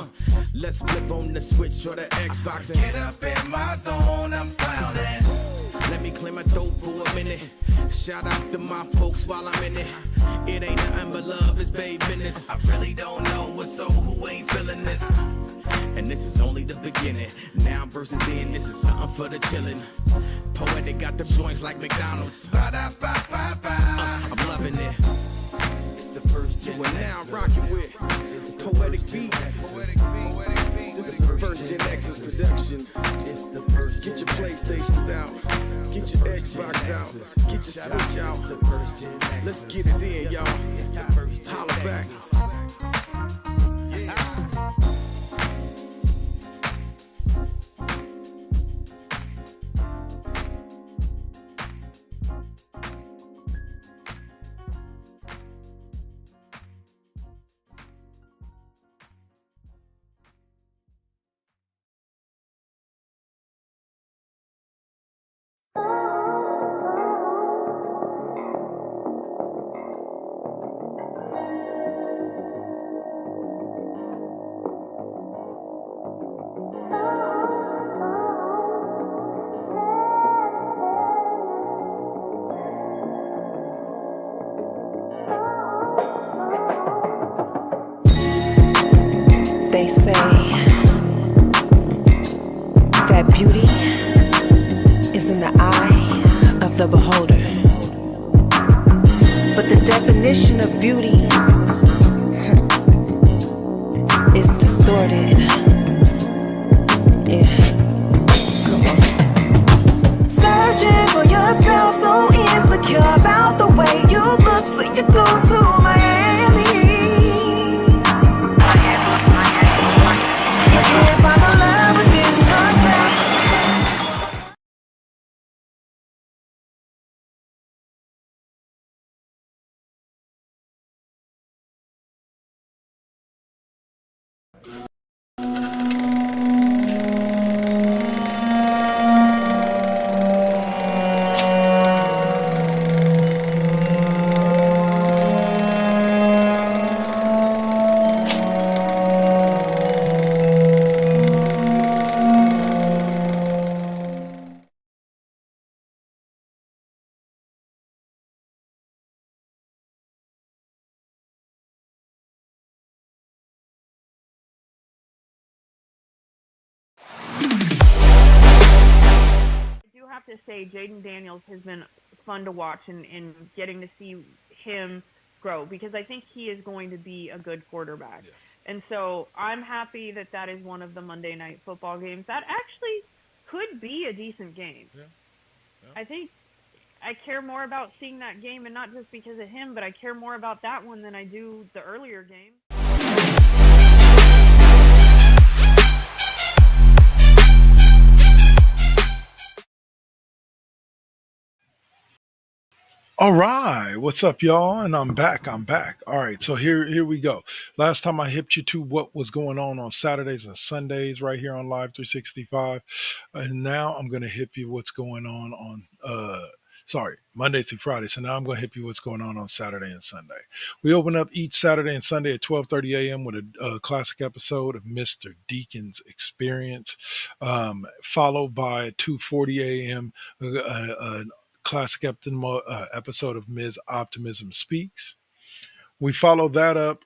Let's flip on the switch or the Xbox and get up in my zone, I'm clowning. Let me clear my throat for a minute. Shout out to my folks while I'm in it. It ain't nothing but love, it's babe business. I really don't know what's so who ain't feeling this. And this is only the beginning. Now versus then, this is something for the chillin'. Poetic got the joints like McDonald's. I'm loving it. It's the first gen. We're now rocking with Poetic Beats. This is the first GenXers production. Get your PlayStations out. Get your Xbox out. Get your Switch out. Let's get it in, y'all. Holla back. They say that beauty is in the eye of the beholder. But the definition of beauty is distorted. Yeah. Come on. Searching for yourself, so insecure about the way you look, so you go to Miami. You can't find the love within yourself. Have to say Jaden Daniels has been fun to watch and getting to see him grow, because I think he is going to be a good quarterback. Yes. And so I'm happy that that is one of the Monday Night Football games that actually could be a decent game. Yeah. I think I care more about seeing that game, and not just because of him, but I care more about that one than I do the earlier game. All right, what's up, y'all? And I'm back. I'm back. All right, so here we go. Last time I hipped you to what was going on Saturdays and Sundays right here on Live 365, and now I'm gonna hip you what's going on sorry, Monday through Friday. So now I'm gonna hip you what's going on Saturday and Sunday. We open up each Saturday and Sunday at 12:30 a.m. with a classic episode of Mr. Deacon's Experience, followed by at 2:40 a.m. An classic episode of Ms. Optimism Speaks. We follow that up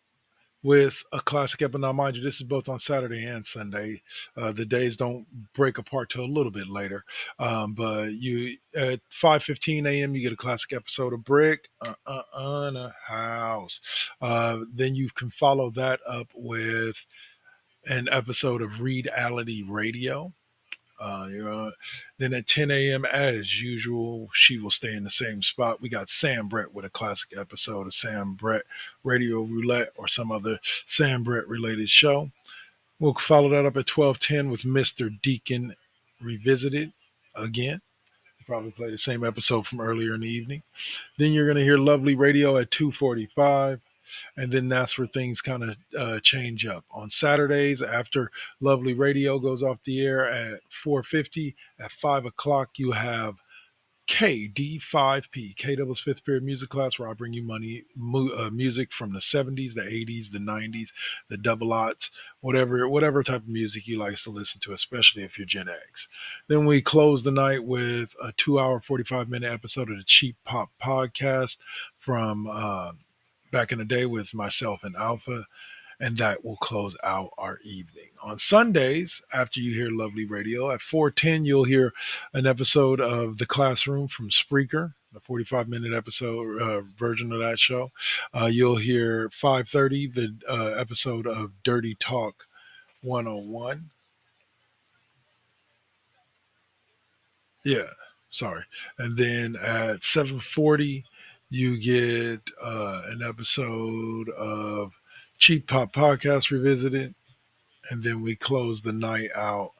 with a classic episode. Now, mind you, this is both on Saturday and Sunday. The days don't break apart till a little bit later. But you at 5:15 a.m. you get a classic episode of Brick in a House. Then you can follow that up with an episode of Reality Radio. You know, then at 10 a.m., as usual, she will stay in the same spot. We got Sam Brett with a classic episode of Sam Brett Radio Roulette or some other Sam Brett related show. We'll follow that up at 12:10 with Mr. Deacon Revisited again. Probably play the same episode from earlier in the evening. Then you're going to hear Lovely Radio at 2:45. And then that's where things kind of change up. On Saturdays, after Lovely Radio goes off the air at 4:50, at 5 o'clock, you have KD5P, K Double's fifth period music class, where I bring you music from the 70s, the 80s, the 90s, the double aughts, whatever type of music you like to listen to, especially if you're Gen X. Then we close the night with a 2-hour, 45-minute episode of the Cheap Pop Podcast from back in the day with myself and Alpha, and that will close out our evening. On Sundays, after you hear Lovely Radio, at 4:10, you'll hear an episode of The Classroom from Spreaker, the 45-minute episode version of that show. You'll hear 5:30, the episode of Dirty Talk 101. Yeah, sorry. And then at 7:40, you get an episode of Cheap Pop Podcast Revisited, and then we close the night out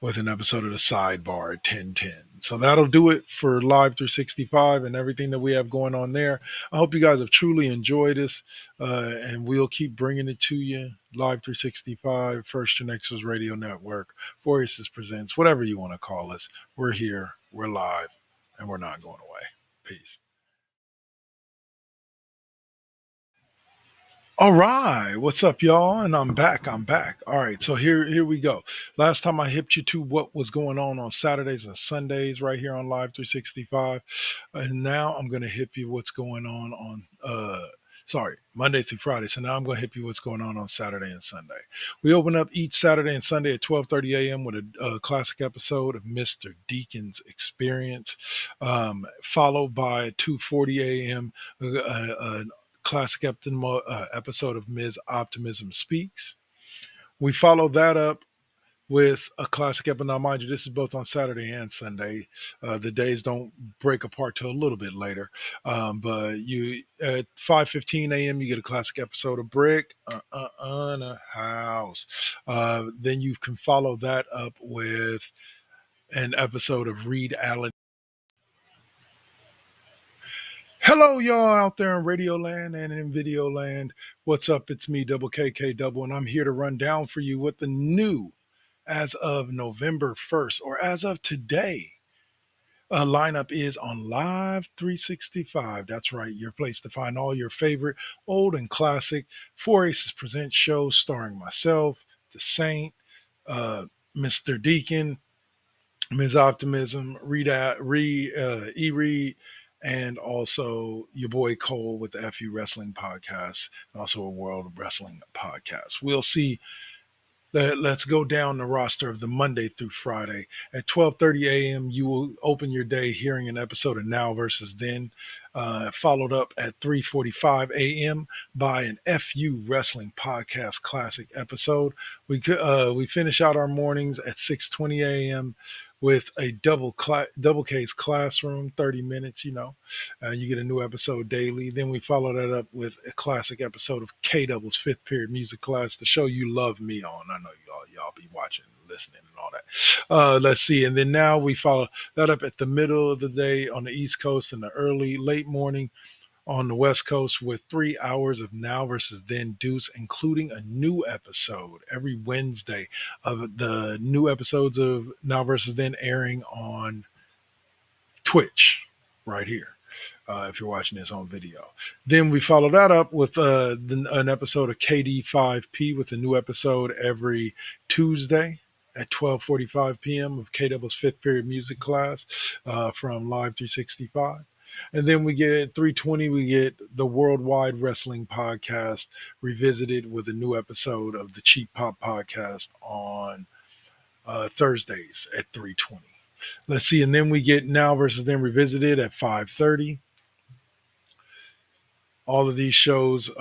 with an episode of the Sidebar at 10:10. So that'll do it for Live 365 and everything that we have going on there. I hope you guys have truly enjoyed this, and we'll keep bringing it to you. Live 365, First GenXers Radio Network, Voices Presents, whatever you want to call us. We're here, we're live, and we're not going away. Peace. All right, what's up, y'all? And I'm back. I'm back. All right, so here we go. Last time I hipped you to what was going on Saturdays and Sundays right here on Live 365, and now I'm going to hip you what's going on Monday through Friday. So now I'm going to hip you what's going on Saturday and Sunday. We open up each Saturday and Sunday at 12:30 a.m. with a classic episode of Mr. Deacon's Experience, followed by at 2:40 a.m. An classic episode of Ms. Optimism Speaks. We follow that up with a classic episode. Now, mind you, this is both on Saturday and Sunday. The days don't break apart till a little bit later. But you at 5:15 a.m. you get a classic episode of Brick in a House. Then you can follow that up with an episode of Reality. Hello, y'all out there in Radio Land and in Video Land. What's up? It's me, Double K Double, and I'm here to run down for you what the new, as of November 1st, or as of today, lineup is on Live 365. That's right, your place to find all your favorite old and classic Four Aces Present shows starring myself, The Saint, Mr. Deacon, Ms. Optimism, E-Read, and also your boy Cole with the FU Wrestling Podcast, and also a World of Wrestling Podcast. We'll see. Let's go down the roster of the Monday through Friday. At 12:30 a.m., you will open your day hearing an episode of Now versus Then, followed up at 3:45 a.m. by an FU Wrestling Podcast Classic episode. We finish out our mornings at 6:20 a.m. with a double K's Classroom, 30 minutes. You get a new episode daily. Then we follow that up with a classic episode of K Double's fifth period music class, the show you love me on. I know y'all be watching watching, listening, and all that. Let's see. And then now we follow that up at the middle of the day on the East Coast and the late morning on the West Coast with 3 hours of Now versus Then Deuce, including a new episode every Wednesday of the new episodes of Now versus Then airing on Twitch right here. If you're watching this on video. Then we follow that up with an episode of KD5P with a new episode every Tuesday at 12:45 p.m. of KW's fifth period music class from Live 365. And then we get 3:20, we get the Worldwide Wrestling Podcast revisited with a new episode of the Cheap Pop Podcast on Thursdays at 3:20. Let's see, and then we get Now versus Then revisited at 5:30. All of these shows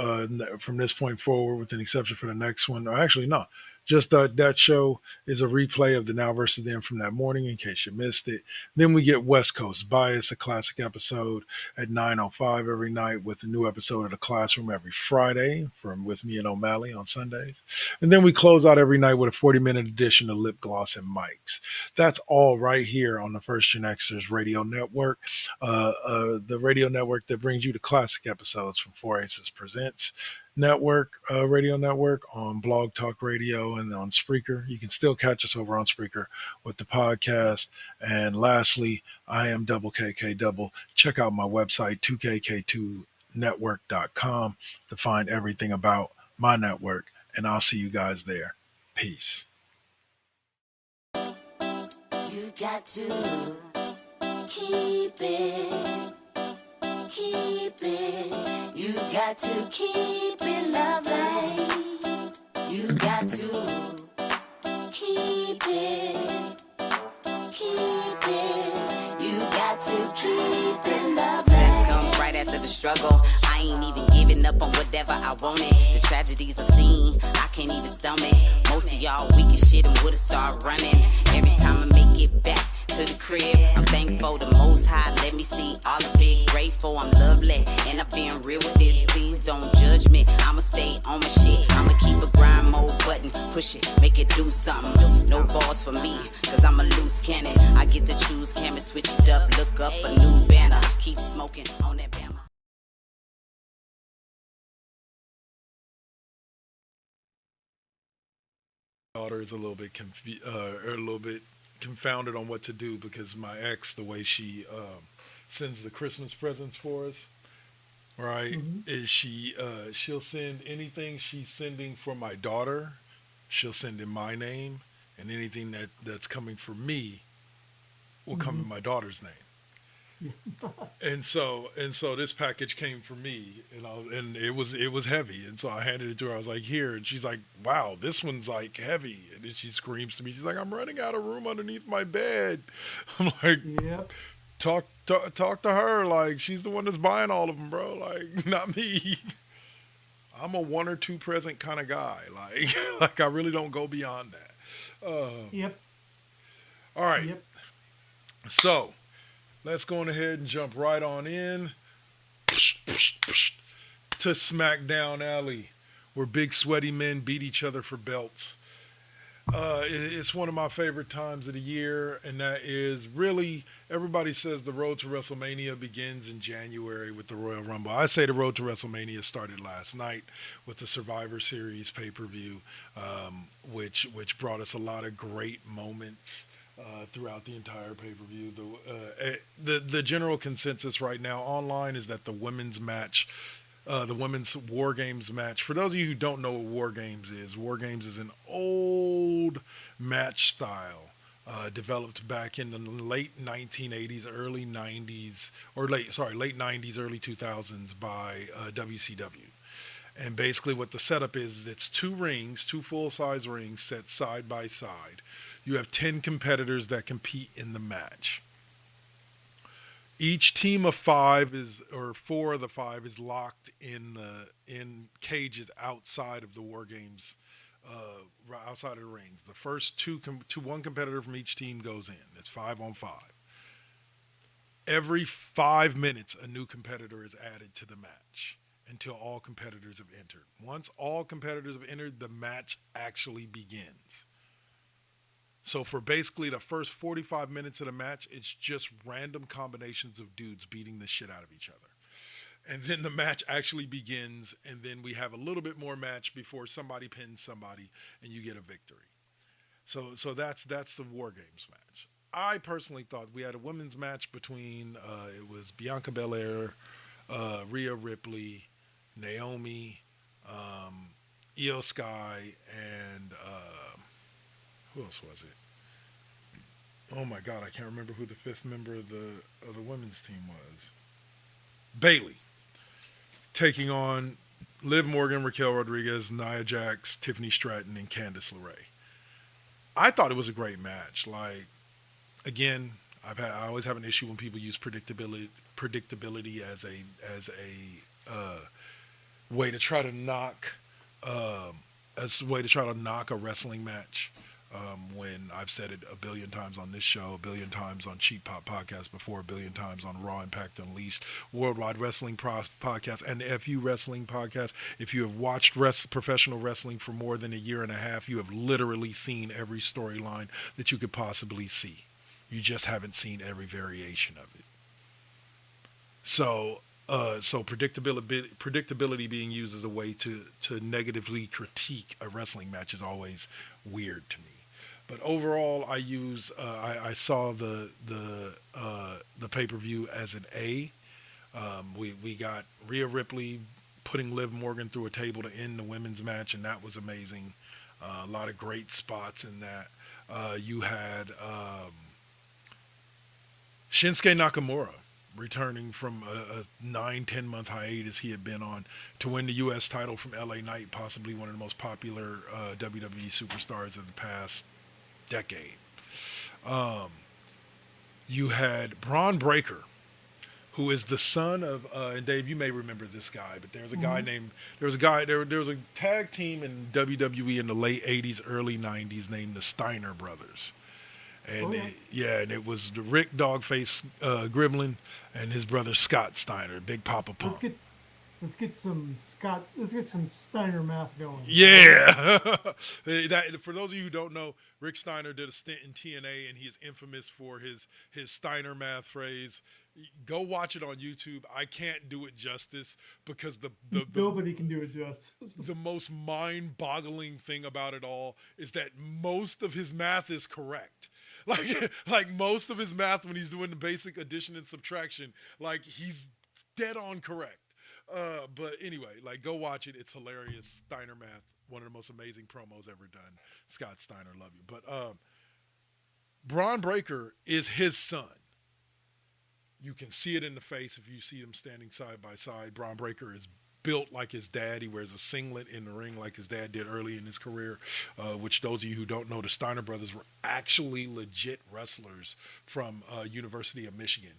from this point forward, with an exception for the next one, or actually no, just that show is a replay of the Now versus Then from that morning in case you missed it. Then we get West Coast Bias, a classic episode at 9:05 every night, with a new episode of The Classroom every Friday with me and O'Malley on Sundays. And then we close out every night with a 40-minute edition of Lip Gloss and Mics. That's all right here on the First GenXers Radio Network, the radio network that brings you the classic episodes from 4 Aces Presents Network, radio network on Blog Talk Radio and on Spreaker. You can still catch us over on Spreaker with the podcast. And lastly, I am Double KK Double. Check out my website, 2kk2network.com, to find everything about my network. And I'll see you guys there. Peace. You got to keep it. Keep it. You got to keep it lovely. You got to keep it. Keep it. You got to keep it lovely. Success comes right after the struggle. I ain't even giving up on whatever I wanted. The tragedies I've seen, I can't even stomach. Most of y'all weak as shit and would've started running. Every time I make it back to the crib, I'm thankful the Most High let me see all of it. Grateful I'm lovely, and I'm being real with this. Please don't judge me, I'ma stay on my shit. I'ma keep a grind mode button, push it, make it do something. No balls for me, cause I'm a loose cannon. I get to choose camera, switch it up, look up a new banner. Keep smoking on that banner. Daughter is a little bit confounded on what to do because my ex, the way she sends the Christmas presents for us, right, is she'll send anything she's sending for my daughter, she'll send in my name, and anything that's coming for me will come in my daughter's name. And so this package came for me, and it was heavy, and so I handed it to her. I was like, "Here," and she's like, "Wow, this one's like heavy." And then she screams to me, she's like, "I'm running out of room underneath my bed." I'm like, Yep. Talk to her, like she's the one that's buying all of them, bro. Like, not me. I'm a 1 or 2 present kind of guy. Like I really don't go beyond that. Yep. All right. Yep. So let's go on ahead and jump right on in to SmackDown Alley, where big sweaty men beat each other for belts. It's one of my favorite times of the year, and that is really, everybody says the road to WrestleMania begins in January with the Royal Rumble. I say the road to WrestleMania started last night with the Survivor Series pay-per-view, which brought us a lot of great moments throughout the entire pay-per-view. The general consensus right now online is that the women's match, the women's War Games match. For those of you who don't know what War Games is an old match style developed back in the late 1980s, early 90s, or late 90s, early 2000s by WCW. And basically what the setup is it's 2 rings, 2 full-size rings set side by side. You have 10 competitors that compete in the match. Each team of 4 of the 5 is locked in cages outside of the War Games, outside of the rings. The first one competitor from each team goes in. It's 5-on-5. Every 5 minutes, a new competitor is added to the match until all competitors have entered. Once all competitors have entered, the match actually begins. So for basically the first 45 minutes of the match, it's just random combinations of dudes beating the shit out of each other. And then the match actually begins, and then we have a little bit more match before somebody pins somebody and you get a victory. So that's the War Games match. I personally thought we had a women's match between it was Bianca Belair, Rhea Ripley, Naomi, Io Sky, and who else was it? Oh my God, I can't remember who the fifth member of the women's team was. Bayley taking on Liv Morgan, Raquel Rodriguez, Nia Jax, Tiffany Stratton, and Candice LeRae. I thought it was a great match. Like, again, I always have an issue when people use predictability as a way to try to knock a wrestling match. When I've said it a billion times on this show, a billion times on Cheap Pop Podcast before, a billion times on Raw Impact Unleashed, Worldwide Wrestling Podcast, and the FU Wrestling Podcast. If you have watched professional wrestling for more than a year and a half, you have literally seen every storyline that you could possibly see. You just haven't seen every variation of it. So predictability being used as a way to negatively critique a wrestling match is always weird to me. But overall, I saw the pay-per-view as an A. We got Rhea Ripley putting Liv Morgan through a table to end the women's match, and that was amazing. A lot of great spots in that. You had Shinsuke Nakamura returning from a 9-10 month hiatus he had been on to win the U.S. title from LA Knight, possibly one of the most popular WWE superstars of the past decade. You had Braun Breaker, who is the son of and Dave, you may remember this guy, but there was a tag team in WWE in the late 80s, early 90s named the Steiner Brothers. And it was Rick Dogface Gremlin and his brother Scott Steiner, Big Papa Pump. Let's get some Steiner math going. Yeah. For those of you who don't know, Rick Steiner did a stint in TNA, and he is infamous for his Steiner math phrase. Go watch it on YouTube. I can't do it justice because nobody can do it justice. The most mind-boggling thing about it all is that most of his math is correct. Like most of his math when he's doing the basic addition and subtraction, like he's dead on correct. But anyway, like go watch it. It's hilarious. Steiner math, one of the most amazing promos ever done. Scott Steiner, love you. But Braun Breaker is his son. You can see it in the face if you see them standing side by side. Braun Breaker is built like his dad. He wears a singlet in the ring like his dad did early in his career, which those of you who don't know, the Steiner brothers were actually legit wrestlers from University of Michigan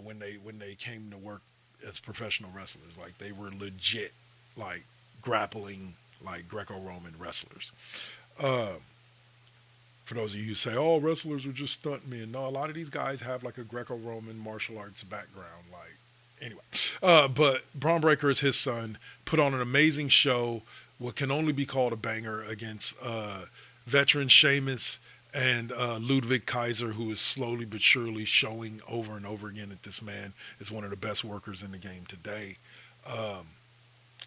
when they came to work as professional wrestlers. Like they were legit, like grappling, like Greco-Roman wrestlers. For those of you who say, oh, wrestlers are just stunt men. No, a lot of these guys have like a Greco-Roman martial arts background. Like, anyway. But Braun Breaker is his son, put on an amazing show, what can only be called a banger against veteran Sheamus and Ludwig Kaiser, who is slowly but surely showing over and over again that this man is one of the best workers in the game today.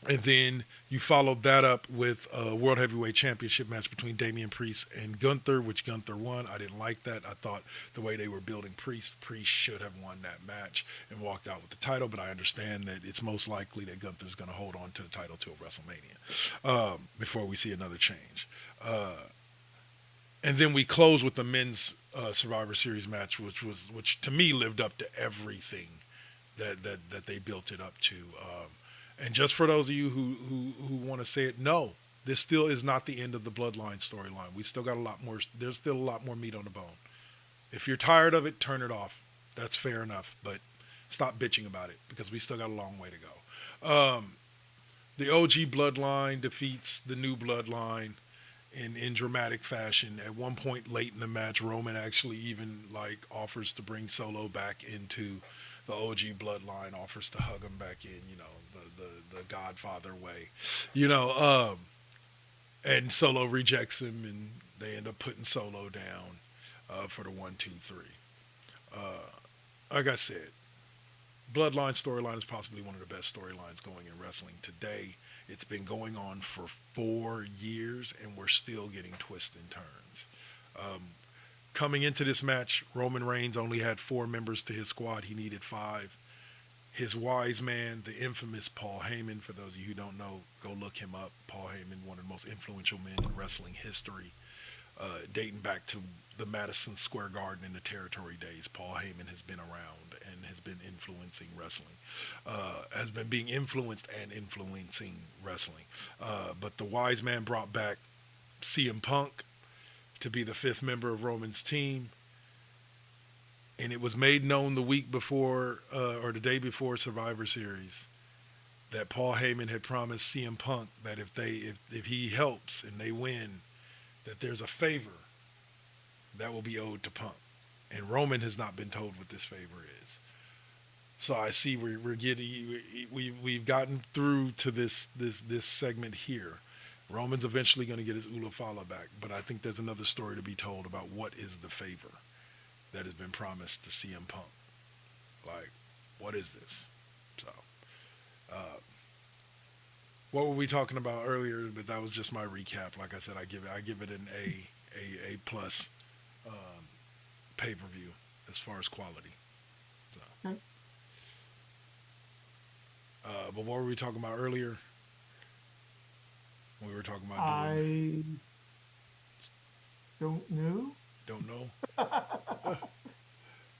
And then you followed that up with a World Heavyweight Championship match between Damian Priest and Gunther, which Gunther won. I didn't like that. I thought the way they were building Priest should have won that match and walked out with the title, but I understand that it's most likely that Gunther's going to hold on to the title till WrestleMania before we see another change. And then we close with the men's Survivor Series match, which to me lived up to everything that they built it up to. And just for those of you who want to say it, no, this still is not the end of the Bloodline storyline. We still got a lot more. There's still a lot more meat on the bone. If you're tired of it, turn it off. That's fair enough, but stop bitching about it because we still got a long way to go. The OG Bloodline defeats the new Bloodline in dramatic fashion. At one point late in the match, Roman actually even like offers to bring Solo back into the OG Bloodline, offers to hug him back in, you know, the Godfather way, you know, and Solo rejects him, and They end up putting Solo down for the 1-2-3. Like I said, Bloodline storyline is possibly one of the best storylines going in wrestling today. It's been going on for 4 years, and we're still getting twists and turns. Coming into this match, Roman Reigns only had 4 members to his squad. He needed 5. His wise man, the infamous Paul Heyman, for those of you who don't know, go look him up. Paul Heyman, one of the most influential men in wrestling history, dating back to the Madison Square Garden in the Territory days. Paul Heyman has been around and has been influencing wrestling, has been being influenced and influencing wrestling. But the wise man brought back CM Punk to be the 5th member of Roman's team. And it was made known the week before, or the day before Survivor Series, that Paul Heyman had promised CM Punk that if he helps and they win, that there's a favor that will be owed to Punk. And Roman has not been told what this favor is. So I see we've gotten through to this segment here. Roman's eventually going to get his Ulafala back, but I think there's another story to be told about what is the favor that has been promised to CM Punk. Like, what is this? So, what were we talking about earlier? But that was just my recap. Like I said, I give it an A plus pay-per-view as far as quality. So, Okay. but what were we talking about earlier? We were talking about I don't know. don't know.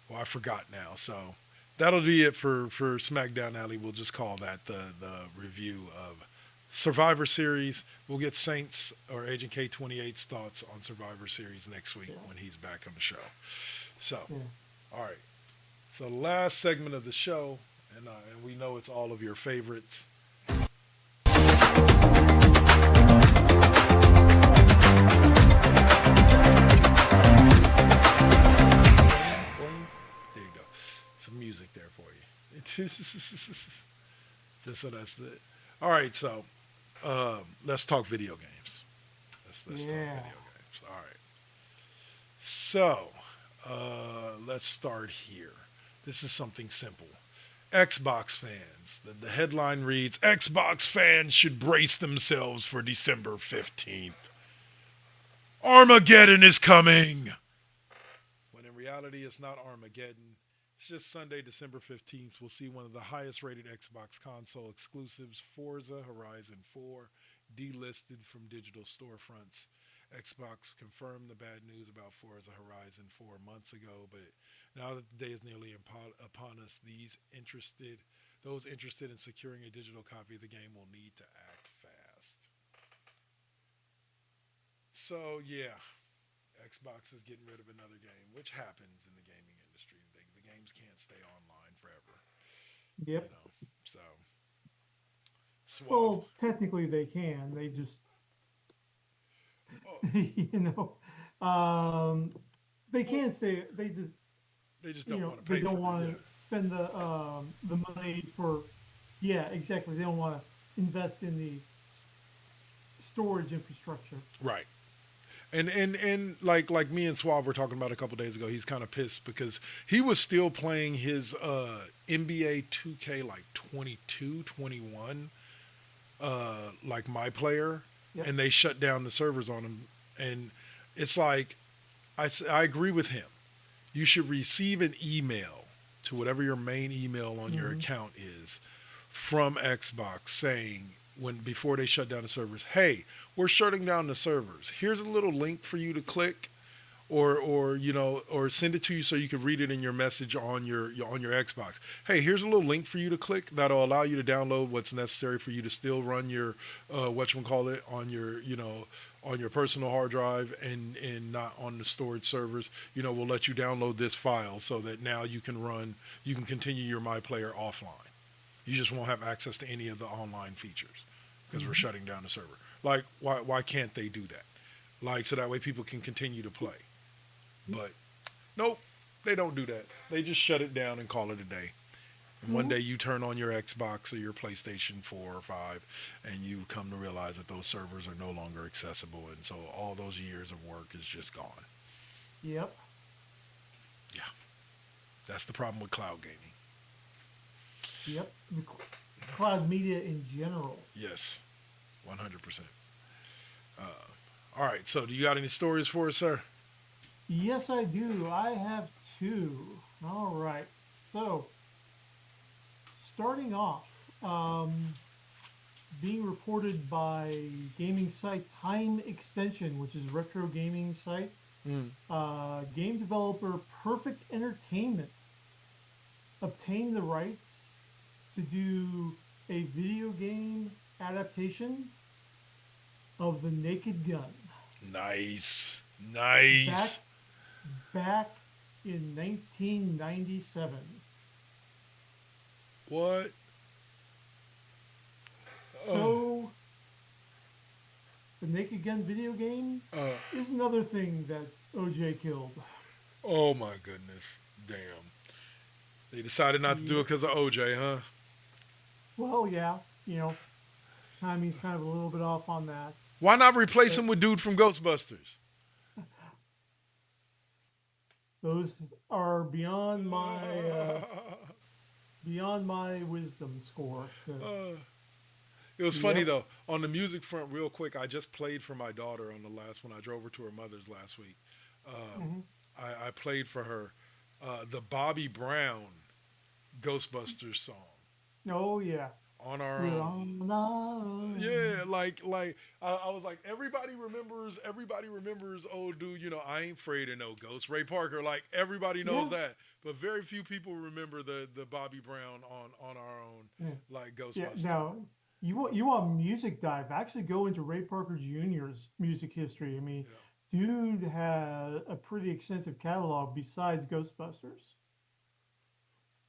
Well, I forgot now. So that'll be it for SmackDown Alley. We'll just call that the review of Survivor Series. We'll get Saints or Agent K28's thoughts on Survivor Series next week when he's back on the show. So, all right. So last segment of the show, and we know it's all of your favorites. There you go. Some music there for you. Just so that's it. All right, so let's talk video games. Let's talk video games. All right. So let's start here. This is something simple. Xbox fans. The headline reads, Xbox fans should brace themselves for December 15th. Armageddon is coming. When in reality, it's not Armageddon. It's just Sunday, December 15th. We'll see one of the highest rated Xbox console exclusives, Forza Horizon 4, delisted from digital storefronts. Xbox confirmed the bad news about Forza Horizon 4 months ago, but now that the day is nearly upon us, those interested in securing a digital copy of the game will need to act fast. So, yeah, Xbox is getting rid of another game, which happens in the gaming industry. The games can't stay online forever. Yep. You know, so. Swap. Well, technically they can. They just, they can't say they just don't want to pay. They don't want to spend the money for. Yeah, exactly. They don't want to invest in the storage infrastructure. Right. And like me and Suave were talking about a couple days ago, he's kind of pissed because he was still playing his NBA 2K like 22, 21, like my player, and they shut down the servers on him. And it's like, I agree with him. You should receive an email to whatever your main email on your account is from Xbox saying, before they shut down the servers, hey, we're shutting down the servers. Here's a little link for you to click, or send it to you so you can read it in your message on your Xbox. Hey, here's a little link for you to click that'll allow you to download what's necessary for you to still run your on your personal hard drive and not on the storage servers. We'll let you download this file so that now you can continue your My Player offline. You just won't have access to any of the online features because we're shutting down the server. Like, why can't they do that? Like, so that way people can continue to play. But nope, they don't do that. They just shut it down and call it a day. And one day you turn on your Xbox or your PlayStation 4 or 5 and you come to realize that those servers are no longer accessible. And so all those years of work is just gone. Yep. Yeah. That's the problem with cloud gaming. Yep. Cloud media in general. Yes. 100%. All right. So do you got any stories for us, sir? Yes, I do. I have two. All right. So, starting off, being reported by gaming site Time Extension, which is a retro gaming site, game developer Perfect Entertainment obtained the rights to do a video game adaptation of The Naked Gun. Nice. Nice. Back in 1997. What? So, the Naked Gun video game is another thing that OJ killed. Oh my goodness. Damn. They decided not to do it because of OJ, huh? Well, yeah, timing's kind of a little bit off on that. Why not replace him with dude from Ghostbusters? Those are beyond my wisdom score. It was funny though. On the music front, real quick, I just played for my daughter on the last one. I drove her to her mother's last week. I played for her the Bobby Brown Ghostbusters song. Oh yeah. On our own. Yeah, like I was like, everybody remembers old dude, I ain't afraid of no ghost. Ray Parker, like everybody knows that. But very few people remember the Bobby Brown on our own, like Ghostbusters. Yeah, now you want music dive, actually go into Ray Parker Jr.'s music history. I mean, dude had a pretty extensive catalog besides Ghostbusters.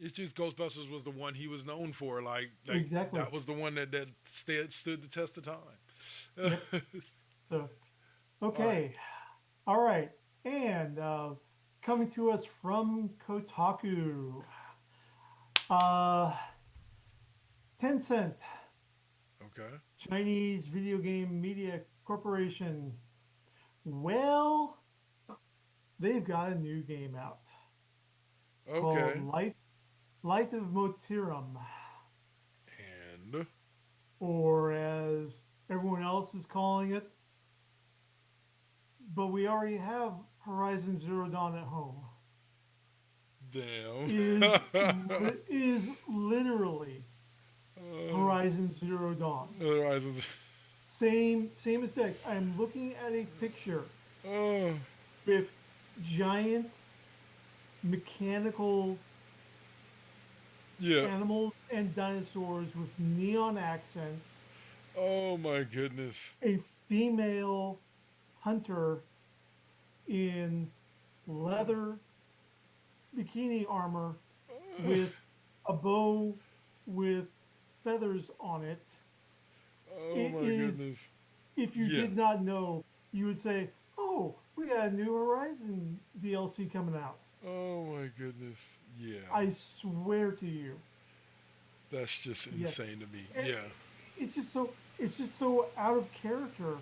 It's just Ghostbusters was the one he was known for. Like exactly. That was the one that stood the test of time. Yep. So, okay. All right. And coming to us from Kotaku, Tencent. Okay. Chinese Video Game Media Corporation. Well, they've got a new game out. Okay. Called Light of Motirum. And? Or as everyone else is calling it, but we already have Horizon Zero Dawn at home. Damn. Is literally Horizon Zero Dawn. Horizon. Same mistake. I'm looking at a picture with giant mechanical animals and dinosaurs with neon accents. Oh my goodness. A female hunter in leather bikini armor with a bow with feathers on it. Oh my goodness. If you did not know, you would say, oh, we got a new Horizon DLC coming out. Oh my goodness. Yeah. I swear to you. That's just insane to me. And it's just so out of character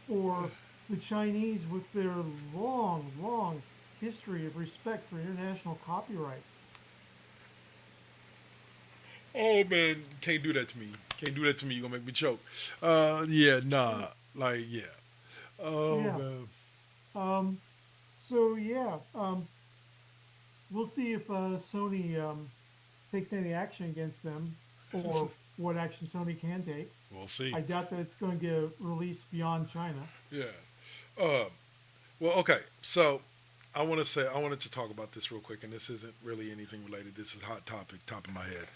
for the Chinese with their long history of respect for international copyrights. Oh man, can't do that to me. Can't do that to me. You're gonna make me choke. Oh man. We'll see if Sony takes any action against them, or what action Sony can take. We'll see. I doubt that it's going to get released beyond China. Yeah. Well, okay. So I wanted to talk about this real quick, and this isn't really anything related. This is hot topic, top of my head.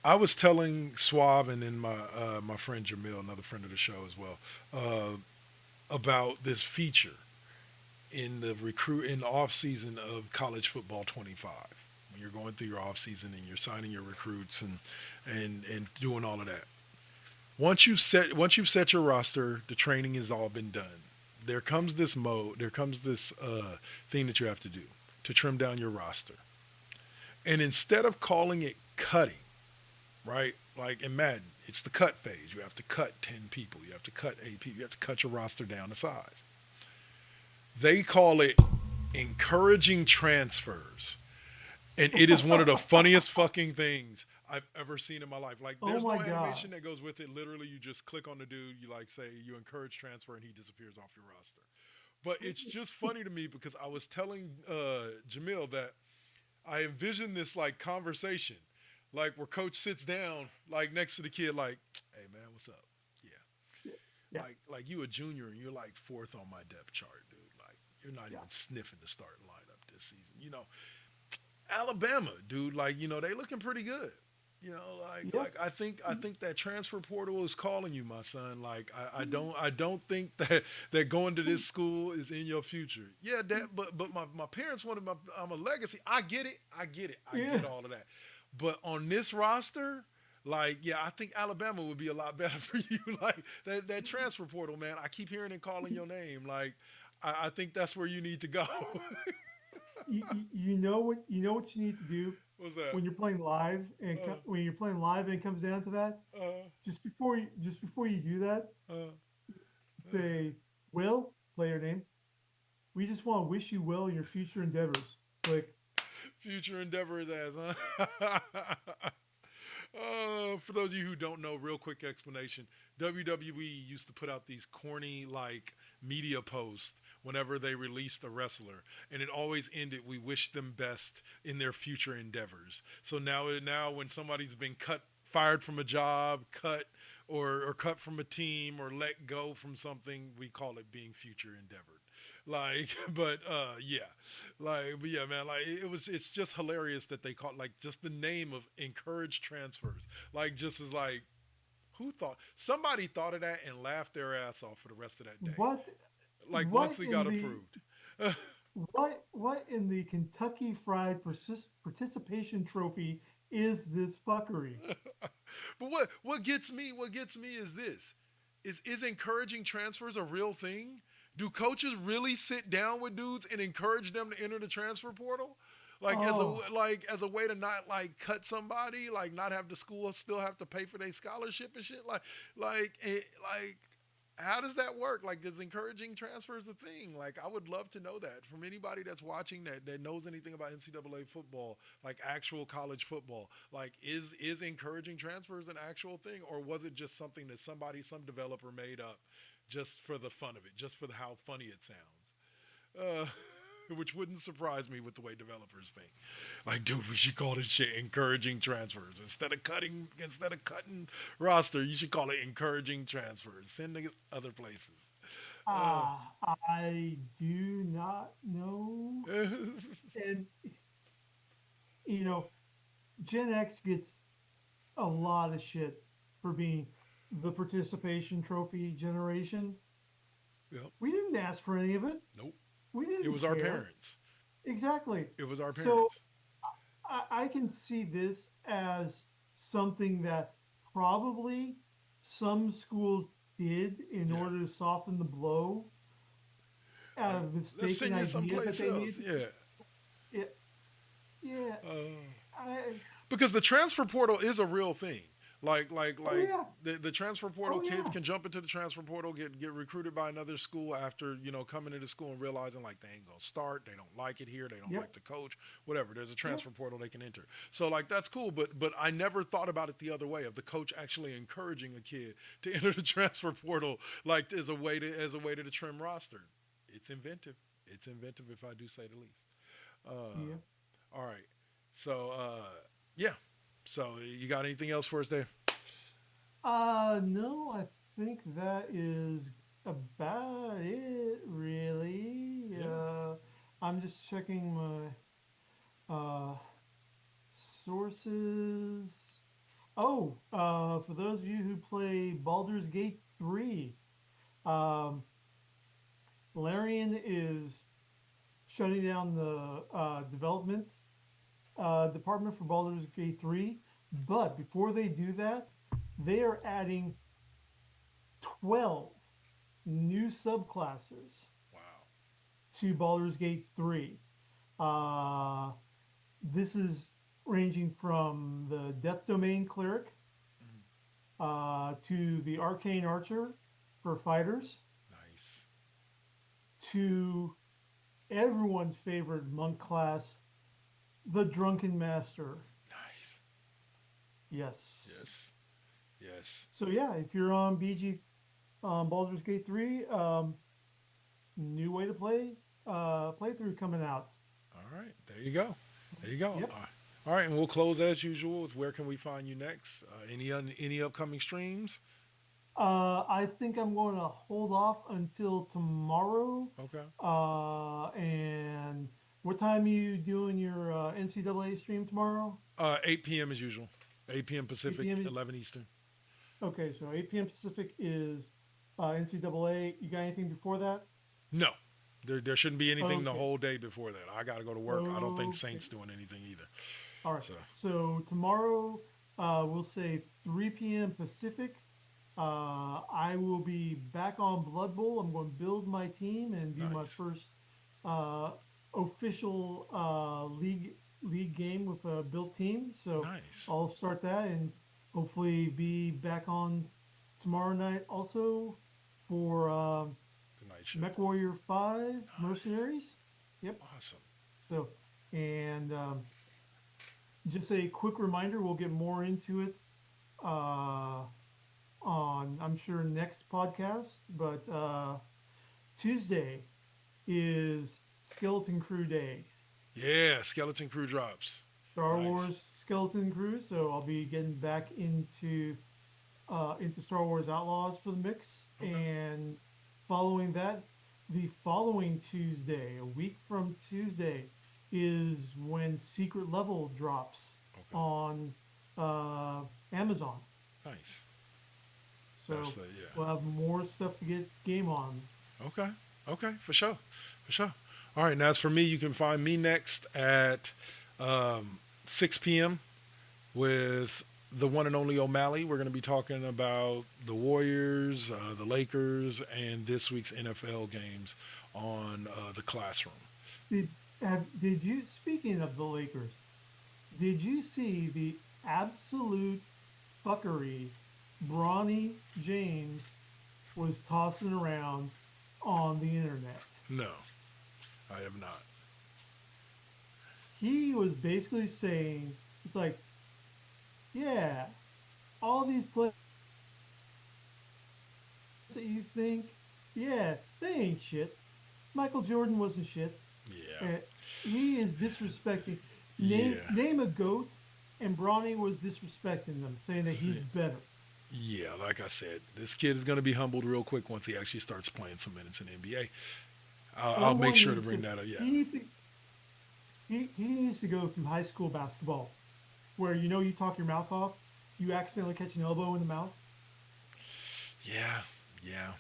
I was telling Swab and then my friend Jamil, another friend of the show as well, about this feature in the off season of college football 25. When you're going through your off season and you're signing your recruits and doing all of that. Once you've set your roster, the training has all been done. There comes this thing that you have to do to trim down your roster. And instead of calling it cutting, right? Like in Madden, it's the cut phase. You have to cut 10 people. You have to cut 8 people. You have to cut your roster down to size. They call it encouraging transfers. And it is one of the funniest fucking things I've ever seen in my life. Like, Oh there's no my God. animation that goes with it. Literally, you just click on the dude, you like say, you encourage transfer, and he disappears off your roster. But it's just funny to me because I was telling Jamil that I envision this like conversation, like where coach sits down like next to the kid, like, "Hey man, what's up? Yeah, Yeah. like you a junior and you're like fourth on my depth chart, dude. Like you're not Yeah. even sniffing the starting lineup this season. You know, Alabama, dude. Like they looking pretty good. You know, Yeah. like I think that transfer portal is calling you, my son. Like I don't think that going to this school is in your future. Yeah, Dad, but my parents wanted I'm a legacy. I get it. I Yeah. get all of that. But on this roster, like, yeah, I think Alabama would be a lot better for you. Like that transfer portal, man. I keep hearing it calling your name. Like I think that's where you need to go. You know what you need to do What's that? when you're playing live and Uh, when you're playing live and it comes down to that. uh, Just before you do that, uh, say, Will, player name. We just want to wish you well in your future endeavors. Like, Future endeavors as, huh? For those of you who don't know, real quick explanation. WWE used to put out these corny like media posts whenever they released a wrestler, and it always ended, "We wish them best in their future endeavors." So now when somebody's been fired from a job, cut or cut from a team or let go from something, we call it being future endeavored. Like, but yeah, man, like it's just hilarious that they call like just the name of encourage transfers, like just as like who thought somebody thought of that and laughed their ass off for the rest of that day, what like what once it in got the approved. what in the Kentucky Fried Participation Trophy is this fuckery? But what gets me is this: is encouraging transfers a real thing? Do coaches really sit down with dudes and encourage them to enter the transfer portal? Like Oh, as a way to not like cut somebody, like not have the school still have to pay for their scholarship and shit. Like how does that work? Like, is encouraging transfers a thing? Like, I would love to know that from anybody that's watching that knows anything about NCAA football, like actual college football. Like, is encouraging transfers an actual thing, or was it just something that some developer made up just for the fun of it, just for how funny it sounds? Which wouldn't surprise me with the way developers think. Like, dude, we should call this shit encouraging transfers instead of cutting roster. You should call it encouraging transfers. Send to other places. Uh, I do not know. And you know, Gen X gets a lot of shit for being the participation trophy generation. yep. We didn't ask for any of it. Nope. We It didn't was our care. parents. Exactly. It was our So parents. I can see this as something that probably some schools did in Yeah. order to soften the blow out Like, of let's mistaken send you idea that someplace they else. made. Yeah. Yeah, yeah. Uh, I, because the transfer portal is a real thing. oh Like yeah. the transfer portal Oh kids yeah. can jump into the transfer portal, get recruited by another school after coming into school and realizing like they ain't gonna start, they don't like it here, they don't Yep. like the coach, whatever. There's a Yep. transfer portal they can enter. So like that's cool, but I never thought about it the other way of the coach actually encouraging a kid to enter the transfer portal like as a way to the trim roster. It's inventive. It's inventive if I do say the least. Uh, Yeah. all right. So yeah. So you got anything else for us there? No, I think that is about it, really. Yeah. I'm just checking my sources. Oh, for those of you who play Baldur's Gate 3, um, Larian is shutting down the development department for Baldur's Gate 3. But before they do that, they are adding 12 new subclasses Wow. to Baldur's Gate 3. Uh, this is ranging from the Death Domain Cleric to the Arcane Archer for fighters Nice. to everyone's favorite monk class, the Drunken Master. Nice. Yes. Yes. Yes. So yeah, if you're on BG Baldur's Gate 3, new way to play playthrough coming out. All right. There you go. There you go. Yep. All right, and we'll close as usual with where can we find you next? Any upcoming streams? I think I'm going to hold off until tomorrow. Okay. And what time are you doing your NCAA stream tomorrow? 8 p.m. as usual. 8 p.m. Pacific, 8 p.m. 11 Eastern. Okay, so 8 p.m. Pacific is NCAA. You got anything before that? No, there shouldn't be anything the Okay. whole day before that. I got to go to work. I don't think Okay. Saint's doing anything either. All right. So. So tomorrow, we'll say 3 p.m. Pacific. I will be back on Blood Bowl. I'm going to build my team and do my Nice. first official league game with a built team. So Nice. I'll start that and hopefully be back on tomorrow night also for Good night shift. Mech Warrior 5 Mercenaries. Yep. Awesome. So, and just a quick reminder, we'll get more into it on, I'm sure, next podcast. But Tuesday is Skeleton Crew Day. Yeah, Skeleton Crew drops. Star Nice. Wars Skeleton Crew. So I'll be getting back into Star Wars Outlaws for the mix. Okay. And following that, the following Tuesday, a week from Tuesday, is when Secret Level drops Okay. on Amazon. Nice. So That's the, yeah. we'll have more stuff to get game on. Okay. Okay. For sure. For sure. All right. Now, as for me, you can find me next at 6 p.m. with the one and only O'Malley. We're going to be talking about the Warriors, the Lakers, and this week's NFL games on the Classroom. Did you, speaking of the Lakers, did you see the absolute fuckery Bronny James was tossing around on the internet? No, I have not. He was basically saying, it's like, yeah, all these players that you think, yeah, they ain't shit. Michael Jordan wasn't shit. Yeah. He is disrespecting. Yeah. Name a GOAT, and Bronny was disrespecting them, saying that he's better. Yeah, like I said, this kid is going to be humbled real quick once he actually starts playing some minutes in the NBA. I'll make sure to bring that up. Yeah. He needs to go through high school basketball, where you talk your mouth off, you accidentally catch an elbow in the mouth. Yeah. Yeah.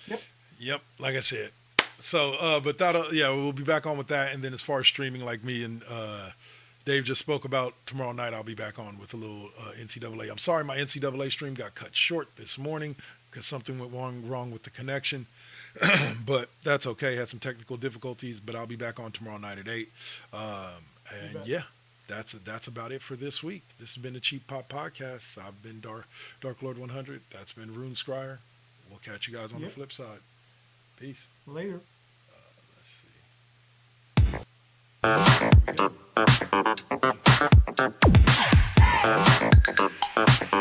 Yep. Yep. Like I said. So, but we'll be back on with that. And then as far as streaming, like me and Dave just spoke about, tomorrow night I'll be back on with a little NCAA. I'm sorry my NCAA stream got cut short this morning because something went wrong with the connection. But that's okay. Had some technical difficulties, but I'll be back on tomorrow night at 8. And yeah, that's about it for this week. This has been the Cheap Pop Podcast. I've been Dark Lord 100. That's been Runescryer. We'll catch you guys on the flip side. Peace. Later. Let's see.